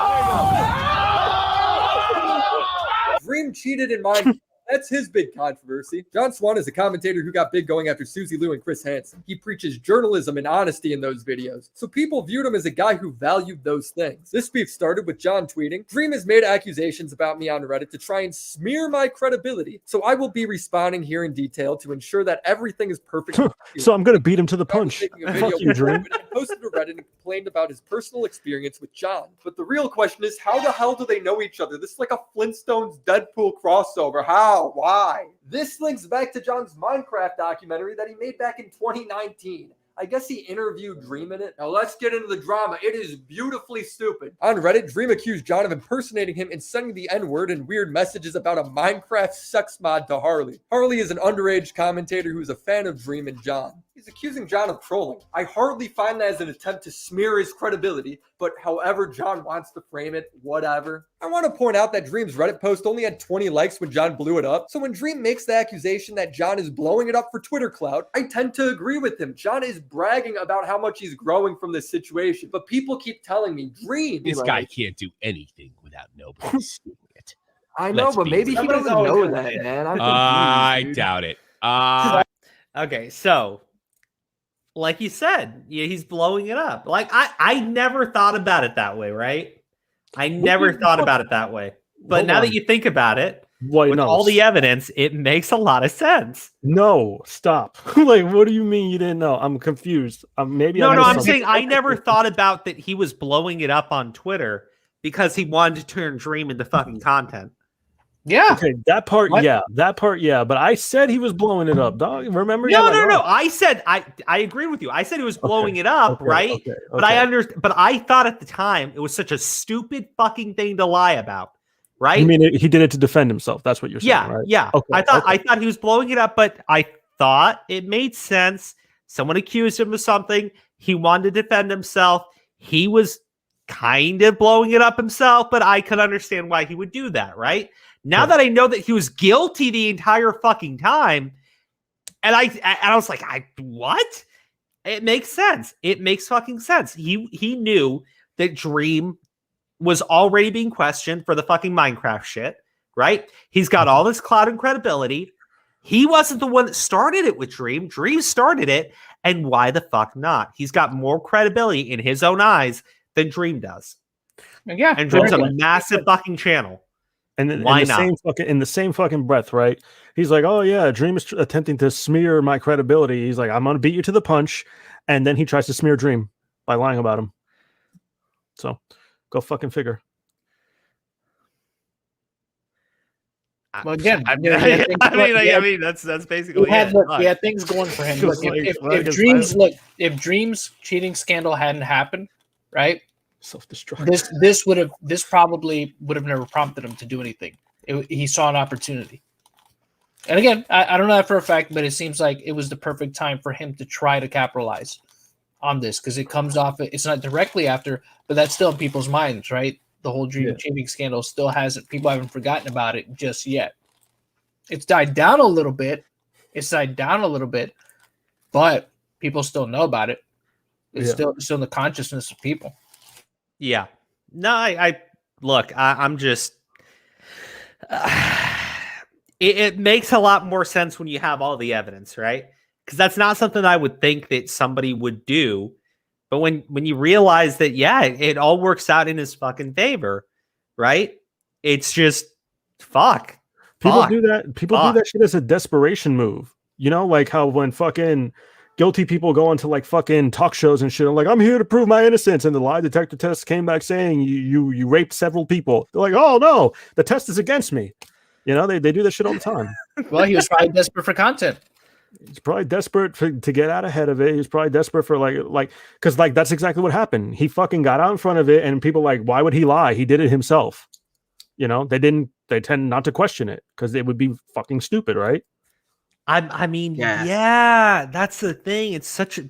Dream cheated in Minecraft. That's his big controversy. John Swan is a commentator who got big going after Susie Liu and Chris Hansen. He preaches journalism and honesty in those videos. So people viewed him as a guy who valued those things. This beef started with John tweeting, Dream has made accusations about me on Reddit to try and smear my credibility. So I will be responding here in detail to ensure that everything is perfect. So I'm gonna beat him to the punch. Taking a video Fuck you, Dream. and posted to Reddit and complained about his personal experience with John. But the real question is, how the hell do they know each other? This is like a Flintstones Deadpool crossover. How? Why? This links back to John's Minecraft documentary that he made back in 2019. I guess he interviewed Dream in it. Now let's get into the drama. It is beautifully stupid. On Reddit, Dream accused John of impersonating him and sending the N-word and weird messages about a Minecraft sex mod to Harley. Harley is an underage commentator who is a fan of Dream and John. He's accusing John of trolling. I hardly find that as an attempt to smear his credibility, but however John wants to frame it, whatever. I want to point out that Dream's Reddit post only had 20 likes when John blew it up, so when Dream makes the accusation that John is blowing it up for Twitter clout, I tend to agree with him. John is bragging about how much he's growing from this situation, but people keep telling me, Dream, This guy can't do anything without nobody seeing it. I know, Let's but be maybe he real. doesn't know that, man. I doubt it. Okay, so like you said, yeah, he's blowing it up. Like I never thought about it that way, right? I never thought about it that way. But Hold now on. that you think about it, Wait, with no. all the evidence, it makes a lot of sense. No, stop. Like, what do you mean you didn't know? I'm confused. Maybe No, I no, missed I'm something. saying I never thought about that he was blowing it up on Twitter because he wanted to turn Dream into fucking content. Yeah. Okay, that part, What? yeah. That part, yeah. But I said he was blowing it up, dog. Remember? No, Yeah, no, like, no. oh. I said I agree with you. I said he was blowing it up, okay, right? okay, But I okay. But I thought at the time it was such a stupid fucking thing to lie about, right? I mean, he did it to defend himself. That's what you're saying, Yeah, right? yeah. Okay, I thought he was blowing it up, but I thought it made sense. Someone accused him of something. He wanted to defend himself. He was kind of blowing it up himself, but I could understand why he would do that, right? Now that I know that he was guilty the entire fucking time, and I was like, what? It makes sense. It makes fucking sense. He knew that Dream was already being questioned for the fucking Minecraft shit, right? He's got all this clout and credibility. He wasn't the one that started it with Dream. Dream started it, and why the fuck not? He's got more credibility in his own eyes than Dream does. Yeah, and Dream's a very good. massive fucking channel. And then Why in the not? in the same fucking breath, right? He's like, "Oh yeah, Dream is attempting to smear my credibility." He's like, "I'm gonna beat you to the punch," and then he tries to smear Dream by lying about him. So, go fucking figure. Well, again, I mean, that's basically he had, it. look, he had things going for him. Look, if Dream's cheating scandal hadn't happened, right? Self-destruct. This probably would have never prompted him to do anything. He saw an opportunity. And again, I don't know that for a fact, but it seems like it was the perfect time for him to try to capitalize on this because it comes off. It's not directly after, but that's still in people's minds, right? The whole Dream cheating scandal still hasn't. People haven't forgotten about it just yet. It's died down a little bit. But people still know about it. It's still in the consciousness of people. Yeah. No, I look. I'm just. It makes a lot more sense when you have all the evidence, right? Because that's not something I would think that somebody would do. But when you realize that, yeah, it all works out in his fucking favor, right? It's just fuck. People do that. People do that shit as a desperation move. You know, like how when fucking guilty people go into like fucking talk shows and shit, I'm like, I'm here to prove my innocence, and the lie detector test came back saying you raped several people. They're like, oh no, the test is against me. You know, they do that shit all the time. Well, he was probably desperate for content. He's probably desperate to get out ahead of it. He's probably desperate for like because that's exactly what happened. He fucking got out in front of it, and people like, why would he lie? He did it himself. You know, they tend not to question it because it would be fucking stupid, right? I mean, yeah, that's the thing. It's such a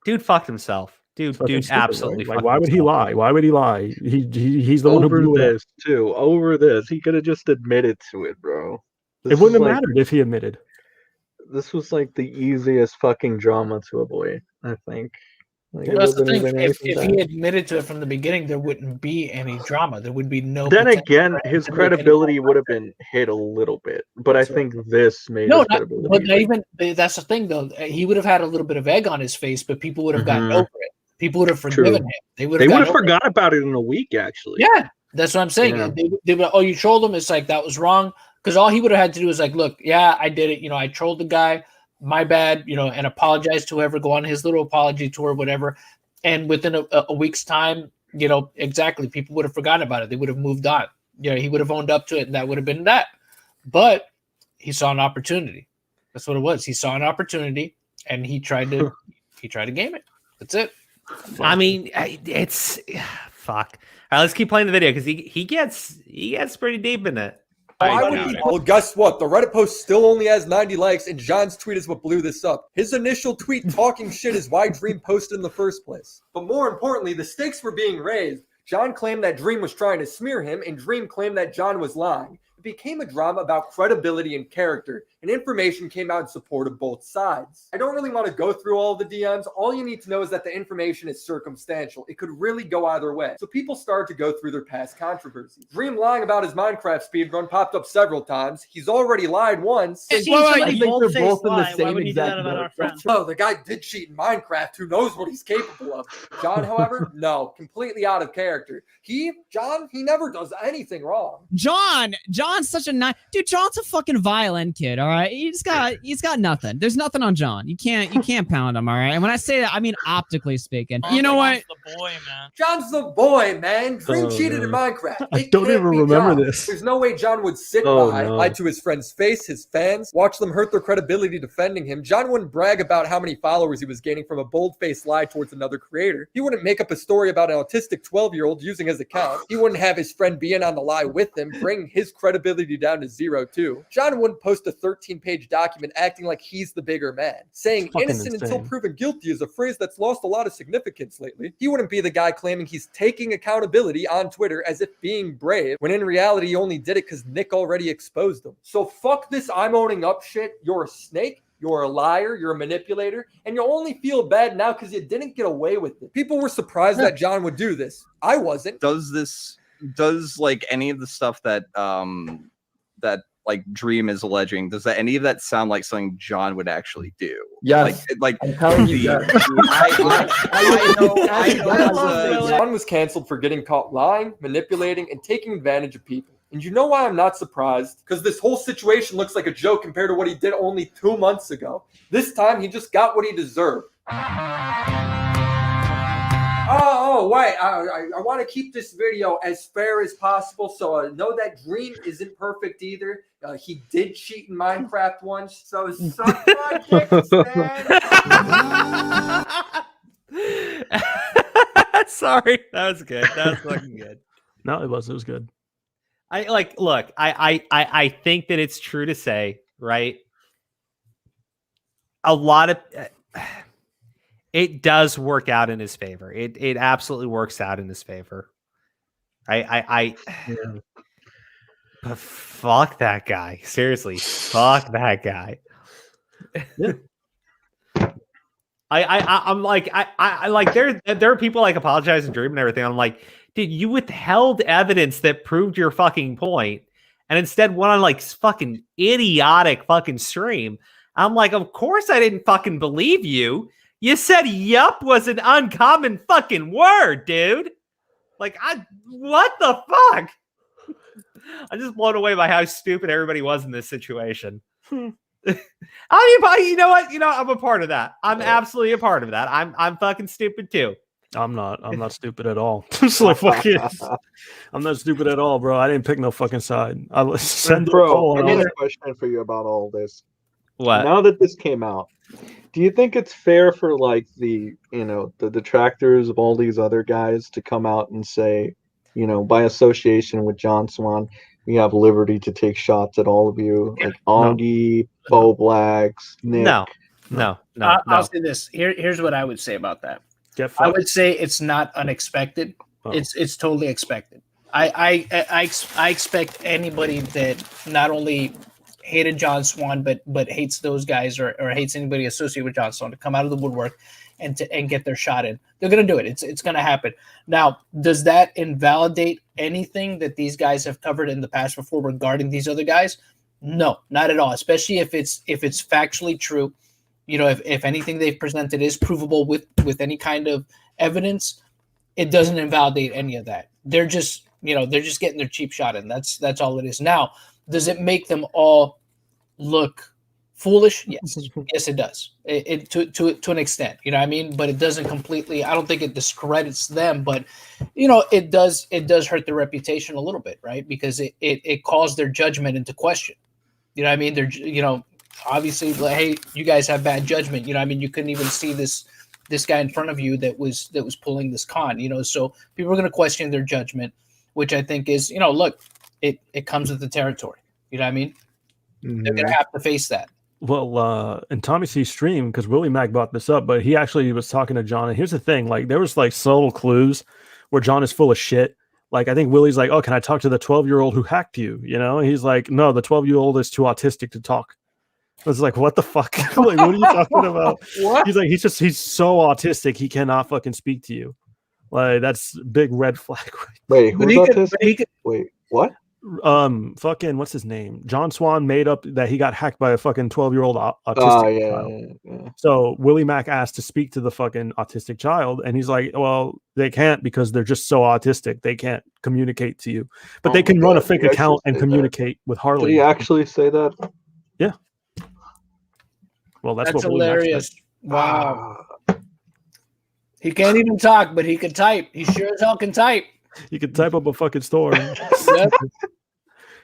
dude fucked himself. Dude, stupid, absolutely. Right? Like, why would he lie? Why would he lie? He's the one who blew this too. Over this, he could have just admitted to it, bro. It wouldn't have mattered if he admitted. This was like the easiest fucking drama to avoid, I think. Like, that's the thing. If he admitted to it from the beginning, there wouldn't be any drama. There would be no. Then again, his credibility would have been hit a little bit, but I think this made his credibility. But that's the thing, though. He would have had a little bit of egg on his face, but people would have gotten over it. People would have forgiven him. They would have forgot about it in a week, actually. Yeah, that's what I'm saying. Yeah. They would, oh, you trolled him. It's like that was wrong, because all he would have had to do was like, look, yeah, I did it. You know, I trolled the guy. My bad, you know, and apologize to whoever, go on his little apology tour, whatever. And within a week's time, you know, exactly, people would have forgotten about it. They would have moved on. You know, he would have owned up to it, and that would have been that. But he saw an opportunity. That's what it was. He saw an opportunity, and he tried to game it. That's it. I mean, it's fuck. All right, let's keep playing the video because he gets pretty deep in it. Well, guess what? The Reddit post still only has 90 likes, and John's tweet is what blew this up. His initial tweet talking shit is why Dream posted in the first place. But more importantly, the stakes were being raised. John claimed that Dream was trying to smear him, and Dream claimed that John was lying. It became a drama about credibility and character, and information came out in support of both sides. I don't really want to go through all the DMs. All you need to know is that the information is circumstantial. It could really go either way. So people started to go through their past controversies. Dream lying about his Minecraft speedrun popped up several times. He's already lied once. I think they're both in the same exact boat. Oh, the guy did cheat in Minecraft. Who knows what he's capable of? John, however, no, completely out of character. John, he never does anything wrong. John's such a nice dude. John's a fucking violent kid. All right, he's got nothing. There's nothing on John. You can't pound him. All right, and when I say that, I mean optically speaking. You know what? The boy, man. John's the boy, man. Dream cheated in Minecraft. I don't even remember this. There's no way John would sit by, lie to his friend's face, his fans, watch them hurt their credibility defending him. John wouldn't brag about how many followers he was gaining from a bold-faced lie towards another creator. He wouldn't make up a story about an autistic 12-year-old using his account. He wouldn't have his friend be in on the lie with him, bring his credibility down to zero too. John wouldn't post a 13-page document acting like he's the bigger man. Saying innocent until proven guilty is a phrase that's lost a lot of significance lately. He wouldn't be the guy claiming he's taking accountability on Twitter as if being brave, when in reality he only did it because Nick already exposed him. So fuck this I'm owning up shit. You're a snake. You're a liar, you're a manipulator, and you only feel bad now because you didn't get away with it. People were surprised that John would do this. I wasn't. Does like any of the stuff that like Dream is alleging, does any of that sound like something John would actually do? Yes. Like I'm telling you John was canceled for getting caught lying, manipulating, and taking advantage of people. And you know why I'm not surprised? Because this whole situation looks like a joke compared to what he did only 2 months ago. This time, he just got what he deserved. Wait. I want to keep this video as fair as possible, so know that Dream isn't perfect either. He did cheat in Minecraft once, so suck my dicks, man. Sorry, that was good. That was fucking good. No, it was good. I think that it's true to say, right? A lot of it does work out in his favor. It absolutely works out in his favor. But fuck that guy. Seriously, fuck that guy. Yeah. I'm like I like there are people like apologize and dream and everything. I'm like, dude, you withheld evidence that proved your fucking point, and instead went on like fucking idiotic fucking stream. I'm like, of course I didn't fucking believe you. You said yup was an uncommon fucking word, dude. Like, what the fuck? I'm just blown away by how stupid everybody was in this situation. You know what? I'm a part of that. I'm absolutely a part of that. I'm fucking stupid too. I'm not stupid at all. Just like fucking, I'm not stupid at all, bro. I didn't pick no fucking side. I send a Bro, poll. another question for you about all this. What? Now that this came out, do you think it's fair for like the detractors of all these other guys to come out and say, by association with John Swan, we have liberty to take shots at all of you, like Augie, Bo Blacks, Nick? No. I'll say this. Here's what I would say about that. I would say it's not unexpected. Oh. It's totally expected. I expect anybody that not only hated John Swan but hates those guys or hates anybody associated with John Swan to come out of the woodwork and get their shot in. They're gonna do it. It's gonna happen. Now, does that invalidate anything that these guys have covered in the past before regarding these other guys? No, not at all. Especially if it's factually true. If anything they've presented is provable with any kind of evidence, it doesn't invalidate any of that. They're just getting their cheap shot in. That's all it is. Now, does it make them all look foolish? Yes. Yes, it does. It to an extent, you know what I mean? But it doesn't completely, I don't think it discredits them, but it does hurt their reputation a little bit, right? Because it calls their judgment into question. You know what I mean? They're obviously, like, hey, you guys have bad judgment. You know what I mean? You couldn't even see this guy in front of you that was pulling this con, so people are going to question their judgment, which I think is, look, it comes with the territory. You know what I mean? Mm-hmm. They're going to have to face that. Well, in Tommy C's stream, because Willie Mac brought this up, but he actually was talking to John, and here's the thing, like, there was like subtle clues where John is full of shit. Like, I think Willie's like, oh, can I talk to the 12-year-old who hacked you? He's like, no, the 12-year-old is too autistic to talk. I was like, what the fuck? Like, what are you talking about? What? He's like, he's so autistic, he cannot fucking speak to you. Like, that's big red flag. Wait, who's autistic? Wait, what? Fucking, what's his name? John Swan made up that he got hacked by a fucking 12-year-old autistic child. Yeah. So Willie Mac asked to speak to the fucking autistic child, and he's like, well, they can't because they're just so autistic. They can't communicate to you. But they can run a fake account and communicate with Harley. Did he actually say that? Yeah. Well, that's what hilarious. Wow. He can't even talk, but he can type. He sure as hell can type. You can type up a fucking storm. Yep.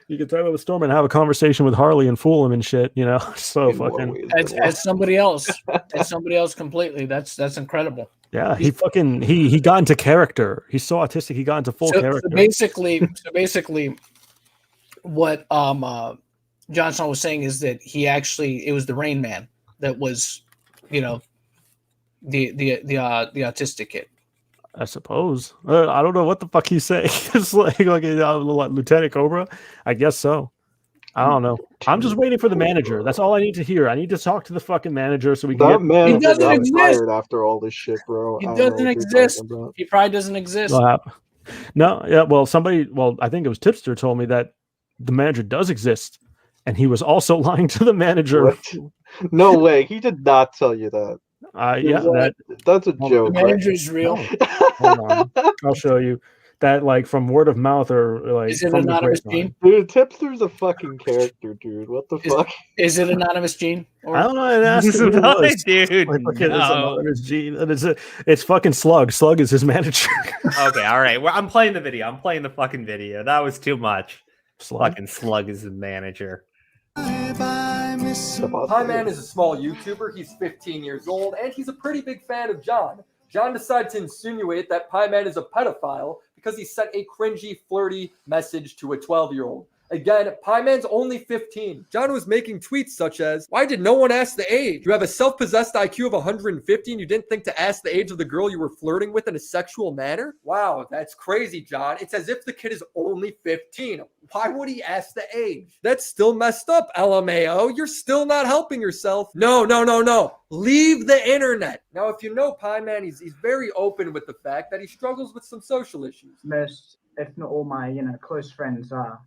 You can type up a storm and have a conversation with Harley and fool him and shit. So fucking as somebody else, completely. That's incredible. Yeah, he got into character. He's so autistic. He got into full character. So basically, what John Swan was saying is that it was the Rain Man that was, the autistic kid. I suppose. I don't know what the fuck he's saying. It's like Lieutenant Cobra. I guess so. I don't know. I'm just waiting for the manager. That's all I need to hear. I need to talk to the fucking manager so we can that man he doesn't exist after all this shit, bro. He doesn't exist. He probably doesn't exist. No, yeah. Well, I think it was Tipster told me that the manager does exist, and he was also lying to the manager. What? No way. He did not tell you that. That's a joke. The manager's real. Hold on. I'll show you. That, like, from word of mouth or like. Is it anonymous, Gene? Dude, Tipster's a fucking character, dude. What the fuck? Is it anonymous, Gene? I don't know. I asked him who it was. Dude, it's anonymous Gene. It's fucking Slug. Slug is his manager. Okay, all right. Well, I'm playing the video. I'm playing the fucking video. That was too much. Fucking Slug is the manager. Pieman is a small YouTuber. He's 15 years old, and he's a pretty big fan of John. John decided to insinuate that Pieman is a pedophile because he sent a cringy, flirty message to a 12-year-old. Again, Pieman's only 15. John was making tweets such as, why did no one ask the age? You have a self-possessed IQ of 150 and you didn't think to ask the age of the girl you were flirting with in a sexual manner? Wow, that's crazy, John. It's as if the kid is only 15. Why would he ask the age? That's still messed up, LMAO. You're still not helping yourself. No. Leave the internet. Now, if you know Pieman, he's very open with the fact that he struggles with some social issues. Most, if not all my, close friends are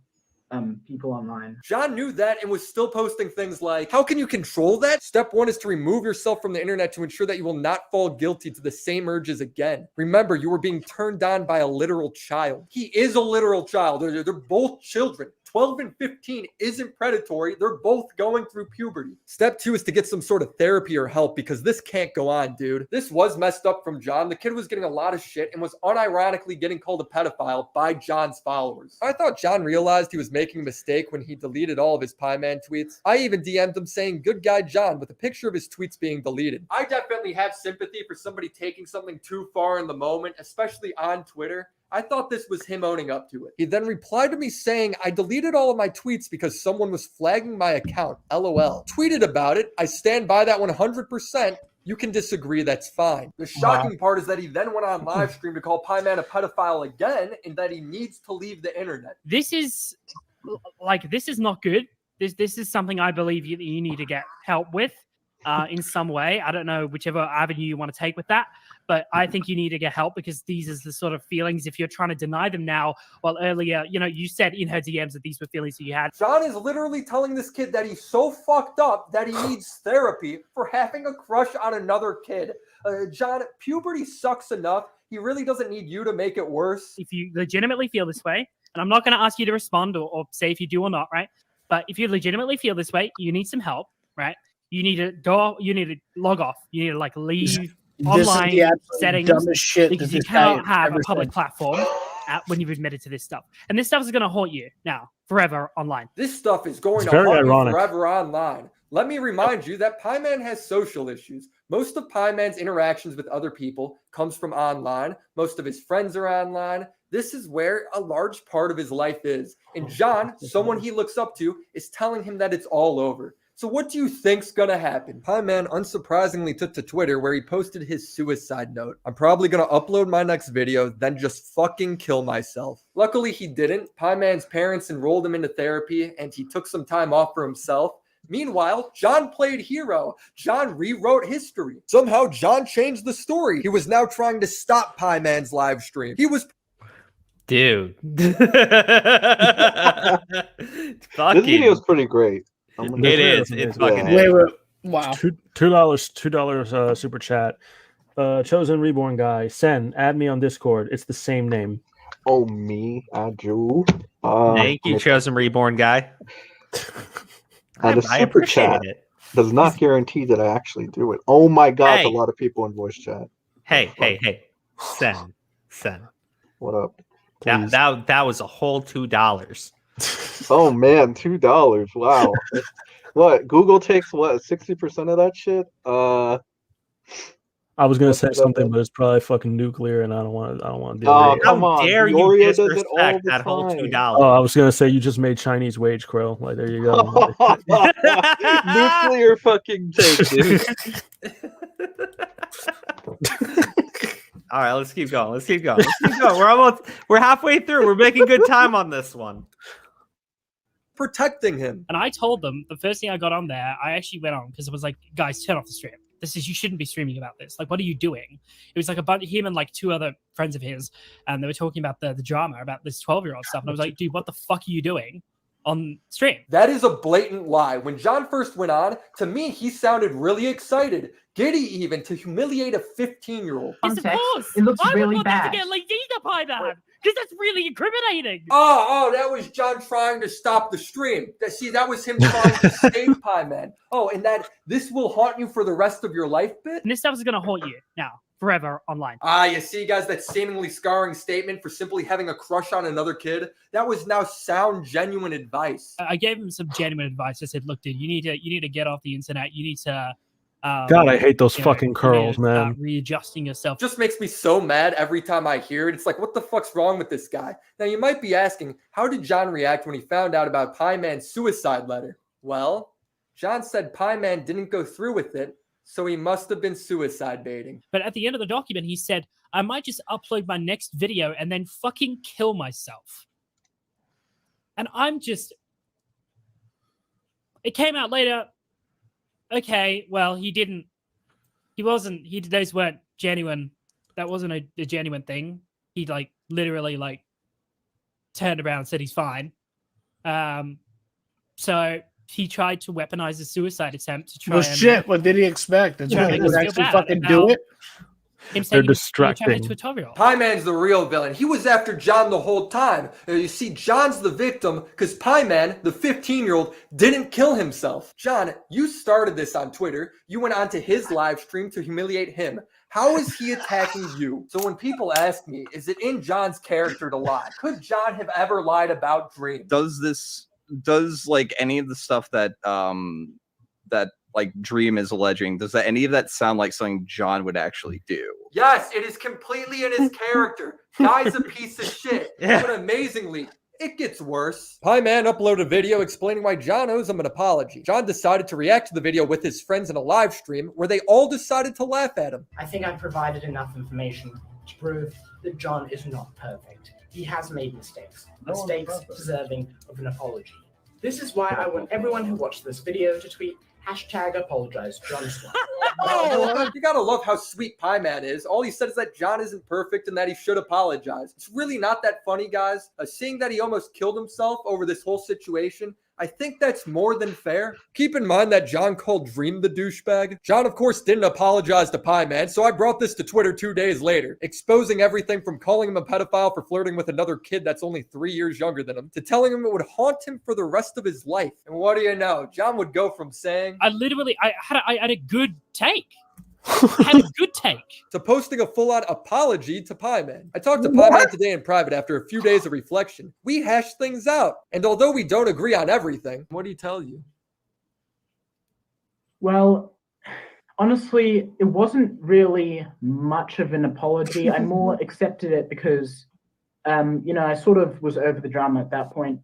people online. John knew that and was still posting things like, how can you control that? Step 1 is to remove yourself from the internet to ensure that you will not fall guilty to the same urges again. Remember, you were being turned on by a literal child. He is a literal child. They're both children. 12 and 15 isn't predatory. They're both going through puberty. Step 2 is to get some sort of therapy or help because this can't go on, dude. This was messed up from John. The kid was getting a lot of shit and was unironically getting called a pedophile by John's followers. I thought John realized he was making a mistake when he deleted all of his Pieman tweets. I even DM'd him saying, good guy John, with a picture of his tweets being deleted. I definitely have sympathy for somebody taking something too far in the moment, especially on Twitter. I thought this was him owning up to it. He then replied to me saying, I deleted all of my tweets because someone was flagging my account. LOL. Tweeted about it. I stand by that 100%. You can disagree, that's fine. The shocking part is that he then went on live stream to call Pieman a pedophile again and that he needs to leave the internet. This is not good. This is something I believe you need to get help with in some way. I don't know whichever avenue you want to take with that. But I think you need to get help because these are the sort of feelings if you're trying to deny them now. Well, earlier, you said in her DMs that these were feelings that you had. John is literally telling this kid that he's so fucked up that he needs therapy for having a crush on another kid. John, puberty sucks enough. He really doesn't need you to make it worse. If you legitimately feel this way, and I'm not going to ask you to respond or say if you do or not, right? But if you legitimately feel this way, you need some help, right? You need to go. You need to log off. You need to leave online settings because you cannot have a public platform when you've admitted to this stuff. And this stuff is going to haunt you now forever online. This stuff is going to haunt you forever online. Let me remind you that Pieman has social issues. Most of Pieman's interactions with other people comes from online. Most of his friends are online. This is where a large part of his life is. And John, someone he looks up to, is telling him that it's all over. So what do you think's gonna happen? Pieman unsurprisingly took to Twitter where he posted his suicide note. I'm probably gonna upload my next video, then just fucking kill myself. Luckily he didn't. Pieman's parents enrolled him into therapy and he took some time off for himself. Meanwhile, John played hero. John rewrote history. Somehow John changed the story. He was now trying to stop Pieman's live stream. He was Dude. This video is pretty great. It is. It's fucking. Wow. $2 super chat. Chosen Reborn guy. Sen, add me on Discord. It's the same name. Oh, me? I do. Thank you, Chosen Reborn guy. The super chat does not guarantee that I actually do it. Oh my god, a lot of people in voice chat. Hey. Sen. What up? That was a whole $2. Oh man, $2. Wow. What? Google takes what? 60% of that shit? I was gonna say something, but it's probably fucking nuclear, and I don't want to deal with it. How dare you disrespect that whole $2? Oh, I was gonna say you just made Chinese wage, Crow. Like there you go. Nuclear fucking take, dude. All right, let's keep going. We're halfway through. We're making good time on this one. Protecting him. And I told them the first thing I got on there, I actually went on because it was like, guys, turn off the stream. You shouldn't be streaming about this. Like, what are you doing? It was like him and like 2 other friends of his, and they were talking about the drama about this 12-year-old stuff. And I was like, dude, what the fuck are you doing on stream? That is a blatant lie. When John first went on, to me, he sounded really excited. Giddy even to humiliate a 15-year-old. Yes, of course. It looks I really would want bad. them to get like Giga by that because that's really incriminating. Oh, that was John trying to stop the stream. That was him trying to save Pieman. Oh, and that this will haunt you for the rest of your life bit? And this stuff is going to haunt you now forever online. You see, guys, that seemingly scarring statement for simply having a crush on another kid, that was now sound, genuine advice. I gave him some genuine advice. I said, look, dude, you need to get off the internet. You need to God, I hate those fucking curls, man. Readjusting yourself. Just makes me so mad every time I hear it. It's like, what the fuck's wrong with this guy? Now, you might be asking, how did John react when he found out about Pie Man's suicide letter? Well, John said Pie Man didn't go through with it, so he must have been suicide baiting. But at the end of the document, he said, I might just upload my next video and then fucking kill myself. And I'm just... It came out later. Okay, well, he didn't... Those weren't genuine. That wasn't a genuine thing. He, like, literally, like, turned around and said he's fine. So he tried to weaponize his suicide attempt to try Well, shit, what did he expect? That's Yeah, why he make would us feel actually bad fucking about do it? him They're saying he was distracting. attracted to a 12-year-old. Pie Man's the real villain. He was after John the whole time. You see, John's the victim because Pie Man, the 15-year-old, didn't kill himself. John, you started this on Twitter. You went onto his live stream to humiliate him. How is he attacking you? So when people ask me, is it in John's character to lie? Could John have ever lied about Dream? Does like any of the stuff that like Dream is alleging, does that any of that sound like something John would actually do? Yes, it is completely in his character. Guy's a piece of shit. Yeah. But amazingly, it gets worse. Pie Man uploaded a video explaining why John owes him an apology. John decided to react to the video with his friends in a live stream where they all decided to laugh at him. I think I've provided enough information to prove that John is not perfect. He has made mistakes deserving of an apology. This is why I want everyone who watched this video to tweet #apologize John Swan. You gotta love how sweet Pie Man is. All he said is that John isn't perfect and that he should apologize. It's really not that funny, guys. Seeing that he almost killed himself over this whole situation, I think that's more than fair. Keep in mind that John called Dream the douchebag. John, of course, didn't apologize to Pie Man, so I brought this to Twitter 2 days later, exposing everything from calling him a pedophile for flirting with another kid that's only 3 years younger than him, to telling him it would haunt him for the rest of his life. And what do you know? John would go from saying, I had a good take. Had a good take. To posting a full-on apology to Pie Man. I talked to Pie Man today in private after a few days of reflection. We hashed things out. And although we don't agree on everything, what do you tell you? Well, honestly, it wasn't really much of an apology. I more accepted it because, I sort of was over the drama at that point.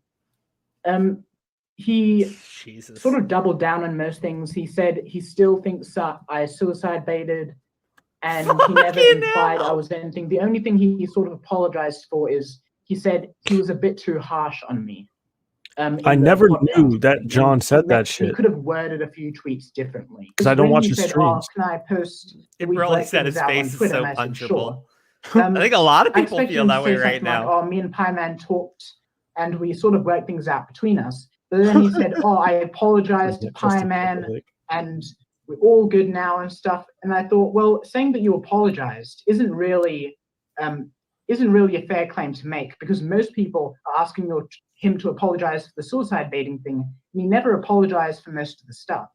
He sort of doubled down on most things. He said he still thinks I suicide baited, and he never implied I was anything. The only thing he sort of apologized for is he said he was a bit too harsh on me. I never knew that John said that shit. He could have worded a few tweets differently. Because I don't watch his said, streams. Can I post? It we really work said his things out on face is Twitter?" so And I said, punchable. "Sure." I think a lot of I people expected feel him to that say way right something now. Like, me and Pie Man talked, and we sort of worked things out between us. But then he said, I apologized to Pie Man, and we're all good now and stuff. And I thought, well, saying that you apologized isn't really a fair claim to make, because most people are asking him to apologize for the suicide baiting thing, and he never apologized for most of the stuff.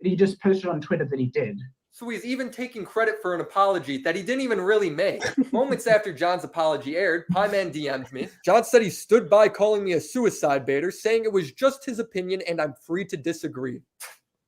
He just posted on Twitter that he did. So he's even taking credit for an apology that he didn't even really make. Moments after John's apology aired, Pie Man DM'd me. John said he stood by calling me a suicide baiter, saying it was just his opinion and I'm free to disagree.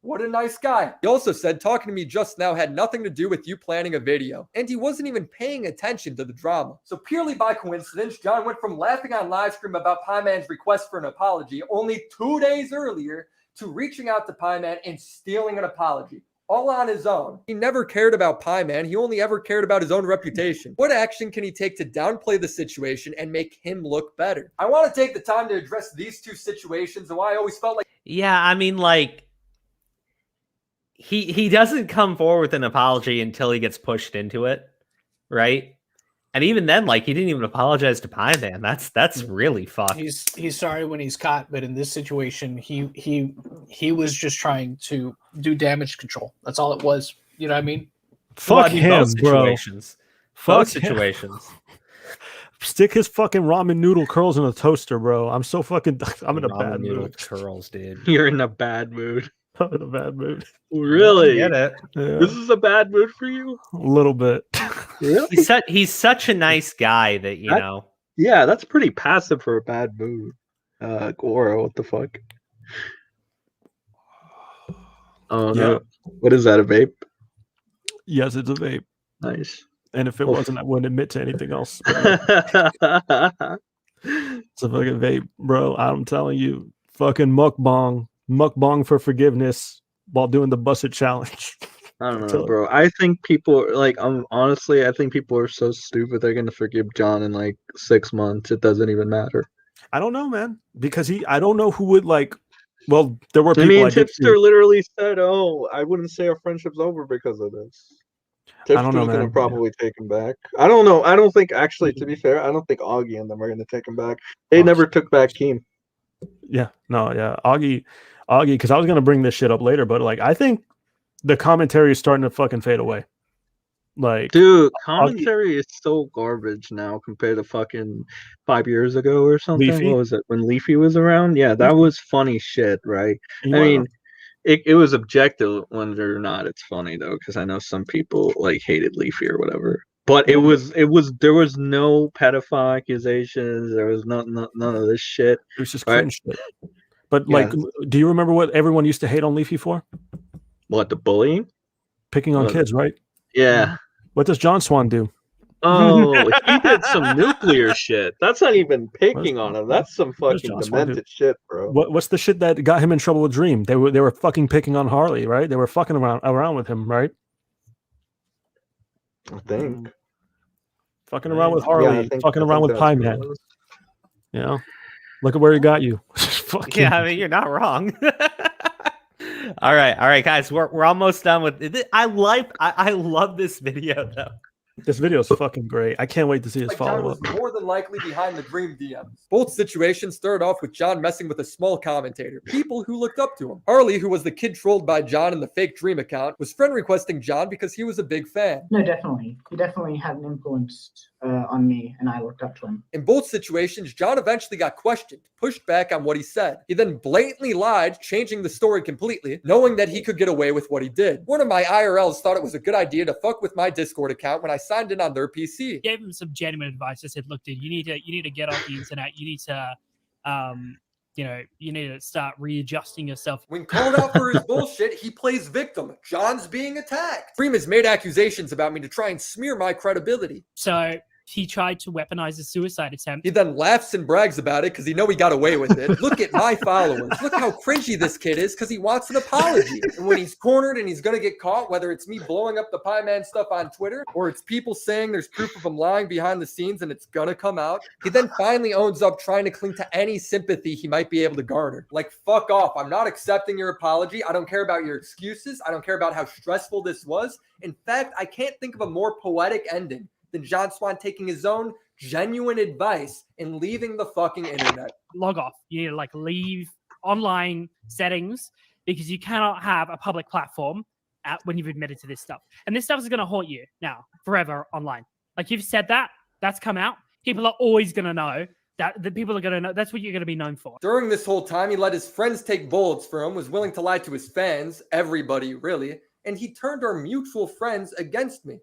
What a nice guy. He also said talking to me just now had nothing to do with you planning a video, and he wasn't even paying attention to the drama. So purely by coincidence, John went from laughing on livestream about Pie Man's request for an apology only 2 days earlier to reaching out to Pie Man and stealing an apology. All on his own. He never cared about Pie Man. He only ever cared about his own reputation. What action can he take to downplay the situation and make him look better? I want to take the time to address these two situations and why I always felt like... Yeah, I mean, like, he doesn't come forward with an apology until he gets pushed into it, right? And even then, like, he didn't even apologize to Pie Man. That's really fucked. He's sorry when he's caught, but in this situation, he was just trying to do damage control. That's all it was. You know what I mean? Fuck him, bro. Both situations. Stick his fucking ramen noodle curls in a toaster, bro. I'm so fucking. I'm in a bad mood. Curls, dude. You're in a bad mood. I'm in a bad mood. Really? I get it. Yeah. This is a bad mood for you? A little bit. Really? He's such a nice guy that you know. Yeah, that's pretty passive for a bad mood. Goro, what the fuck? Oh Yeah. no! What is that? A vape? Yes, it's a vape. Nice. And if it Oof. wasn't, I wouldn't admit to anything else. But yeah. It's a fucking vape, bro. I'm telling you, fucking mukbang for forgiveness while doing the busted challenge. I don't know, bro. I think people like honestly, I think people are so stupid they're gonna forgive John in like 6 months. It doesn't even matter. I don't know, man, because I don't know who would like. Well, there were I people. mean, I did Tipster literally said, "Oh, I wouldn't say our friendship's over because of this." I don't know, Tipster's gonna man. probably take him back. I don't know. I don't think actually, to be fair, I don't think Augie and them are gonna take him back. They never took back Keem. Yeah, no, yeah, Augie, because I was gonna bring this shit up later, but like I think the commentary is starting to fucking fade away. Like, Dude, commentary is so garbage now compared to fucking 5 years ago or something. Leafy? What was it when Leafy was around? Yeah, that was funny shit, right? You I wanna- mean, it was objective whether or not it's funny though, because I know some people like hated Leafy or whatever. But there was no pedophile accusations. There was none of this shit. It was just right? cringe shit. But Yeah. like, do you remember what everyone used to hate on Leafy for? What, the bullying? Picking on What? kids, right? Yeah. What does John Swan do? Oh, he did some nuclear shit. That's not even picking on him. That's some What does fucking John Swan do? demented shit, bro. What's the shit that got him in trouble with Dream? They were fucking picking on Harley, right? They were fucking around with him, right? I think. Fucking around with Yeah, I Harley, think- fucking I around think with that's Pie what it Man. was. You know, look at where he got you. Fucking- Yeah, I mean, you're not wrong. all right, guys, we're almost done with it. I love this video though. This video is fucking great. I can't wait to see his Like John follow was up. more than likely behind the Dream DMs. Both situations started off with John messing with a small commentator, people who looked up to him. Harley, who was the kid trolled by John in the fake Dream account, was friend requesting John because he was a big fan. No, definitely. He definitely had an influence on me, and I looked up to him. In both situations, John eventually got questioned, pushed back on what he said. He then blatantly lied, changing the story completely, knowing that he could get away with what he did. One of my IRLs thought it was a good idea to fuck with my Discord account when I signed in on their PC. Gave him some genuine advice. I said, look, dude, you need to get off the internet. You need to you need to start readjusting yourself. When called out for his bullshit, he plays victim. John's being attacked. Dream has made accusations about me to try and smear my credibility. So he tried to weaponize a suicide attempt. He then laughs and brags about it because he know he got away with it. Look at my followers. Look how cringy this kid is because he wants an apology. And when he's cornered and he's going to get caught, whether it's me blowing up the Pie Man stuff on Twitter or it's people saying there's proof of him lying behind the scenes and it's going to come out, he then finally owns up trying to cling to any sympathy he might be able to garner. Like, fuck off. I'm not accepting your apology. I don't care about your excuses. I don't care about how stressful this was. In fact, I can't think of a more poetic ending than John Swan taking his own genuine advice and leaving the fucking internet. Log off. You need to like leave online settings because you cannot have a public platform when you've admitted to this stuff. And this stuff is going to haunt you now forever online. Like you've said that's come out. People are always going to know that the people are going to know. That's what you're going to be known for. During this whole time, he let his friends take bullets for him, was willing to lie to his fans, everybody really, and he turned our mutual friends against me.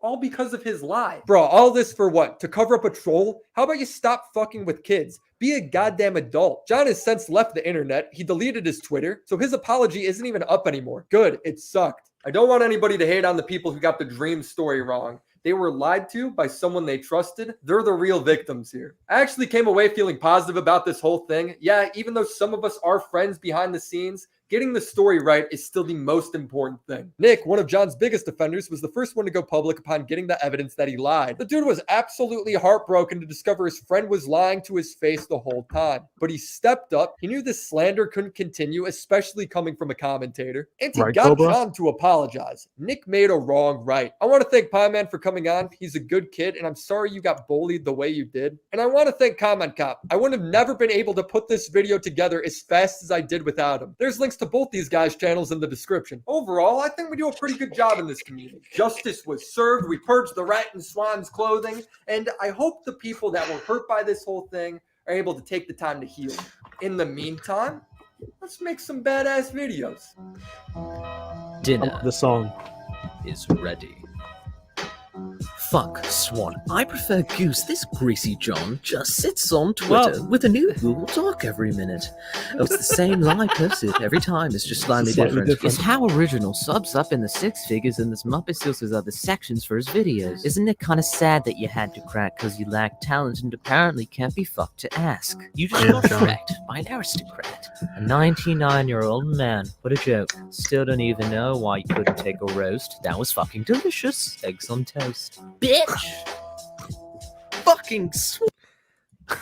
All because of his lie. Bro, all this for what? To cover up a troll? How about you stop fucking with kids? Be a goddamn adult. John has since left the internet. He deleted his Twitter, so his apology isn't even up anymore. Good, it sucked. I don't want anybody to hate on the people who got the Dream story wrong. They were lied to by someone they trusted. They're the real victims here. I actually came away feeling positive about this whole thing. Yeah, even though some of us are friends behind the scenes, getting the story right is still the most important thing. Nick, one of John's biggest offenders, was the first one to go public upon getting the evidence that he lied. The dude was absolutely heartbroken to discover his friend was lying to his face the whole time. But he stepped up. He knew this slander couldn't continue, especially coming from a commentator. And he Right, got Cobra? John to apologize. Nick made a wrong right. I want to thank Pie Man for coming on. He's a good kid, and I'm sorry you got bullied the way you did. And I want to thank Comment Cop. I wouldn't have never been able to put this video together as fast as I did without him. There's links to both these guys' channels in the description. Overall, I think we do a pretty good job in this community. Justice was served. We purged the rat in Swan's clothing. And I hope the people that were hurt by this whole thing are able to take the time to heal. In the meantime, let's make some badass videos. The song is ready. fuck, Swan. I prefer Goose. This greasy John just sits on Twitter with a new Google Doc every minute. Oh, it's the same lie posted every time. It's just slightly different. It's how original subs up in the six figures and this Muppet steals his other sections for his videos. Isn't it kind of sad that you had to crack because you lack talent and apparently can't be fucked to ask? You just got wrecked by an aristocrat. A 99-year-old man. What a joke. Still don't even know why you couldn't take a roast. That was fucking delicious. Eggs on toast. Bitch! Fucking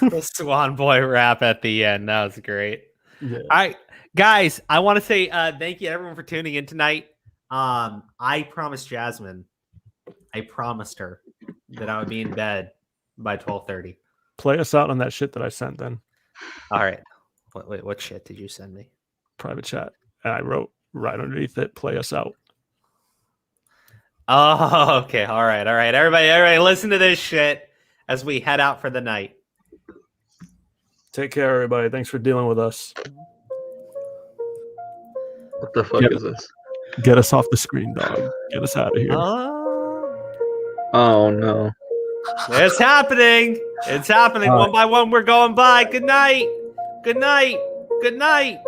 The Swan Boy rap at the end. That was great. Yeah. All right, guys, I want to say thank you to everyone for tuning in tonight. I promised Jasmine, I promised her that I would be in bed by 12:30. Play us out on that shit that I sent then. All right. Wait, what shit did you send me? Private chat. And I wrote right underneath it, play us out. Oh, okay. All right. Everybody, listen to this shit as we head out for the night. Take care, everybody. Thanks for dealing with us. What the fuck is this? Get us off the screen, dog. Get us out of here. Oh no. It's happening. It's happening. One by one, we're going by. Good night. Good night. Good night.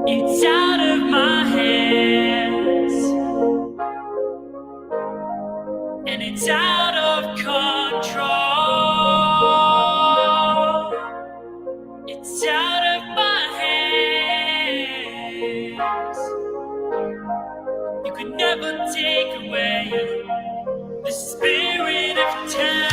It's out of my hands, and it's out of control. It's out of my hands. You could never take away the spirit of time.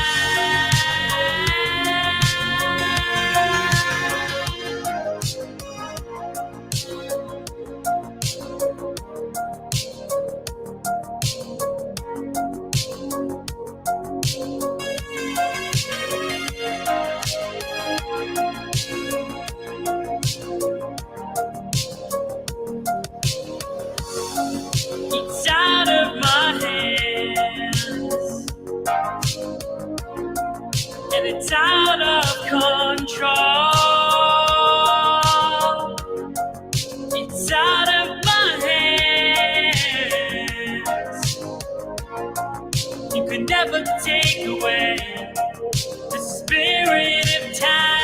It's out of my hands, and it's out of control. It's out of my hands. You could never take away the spirit of time.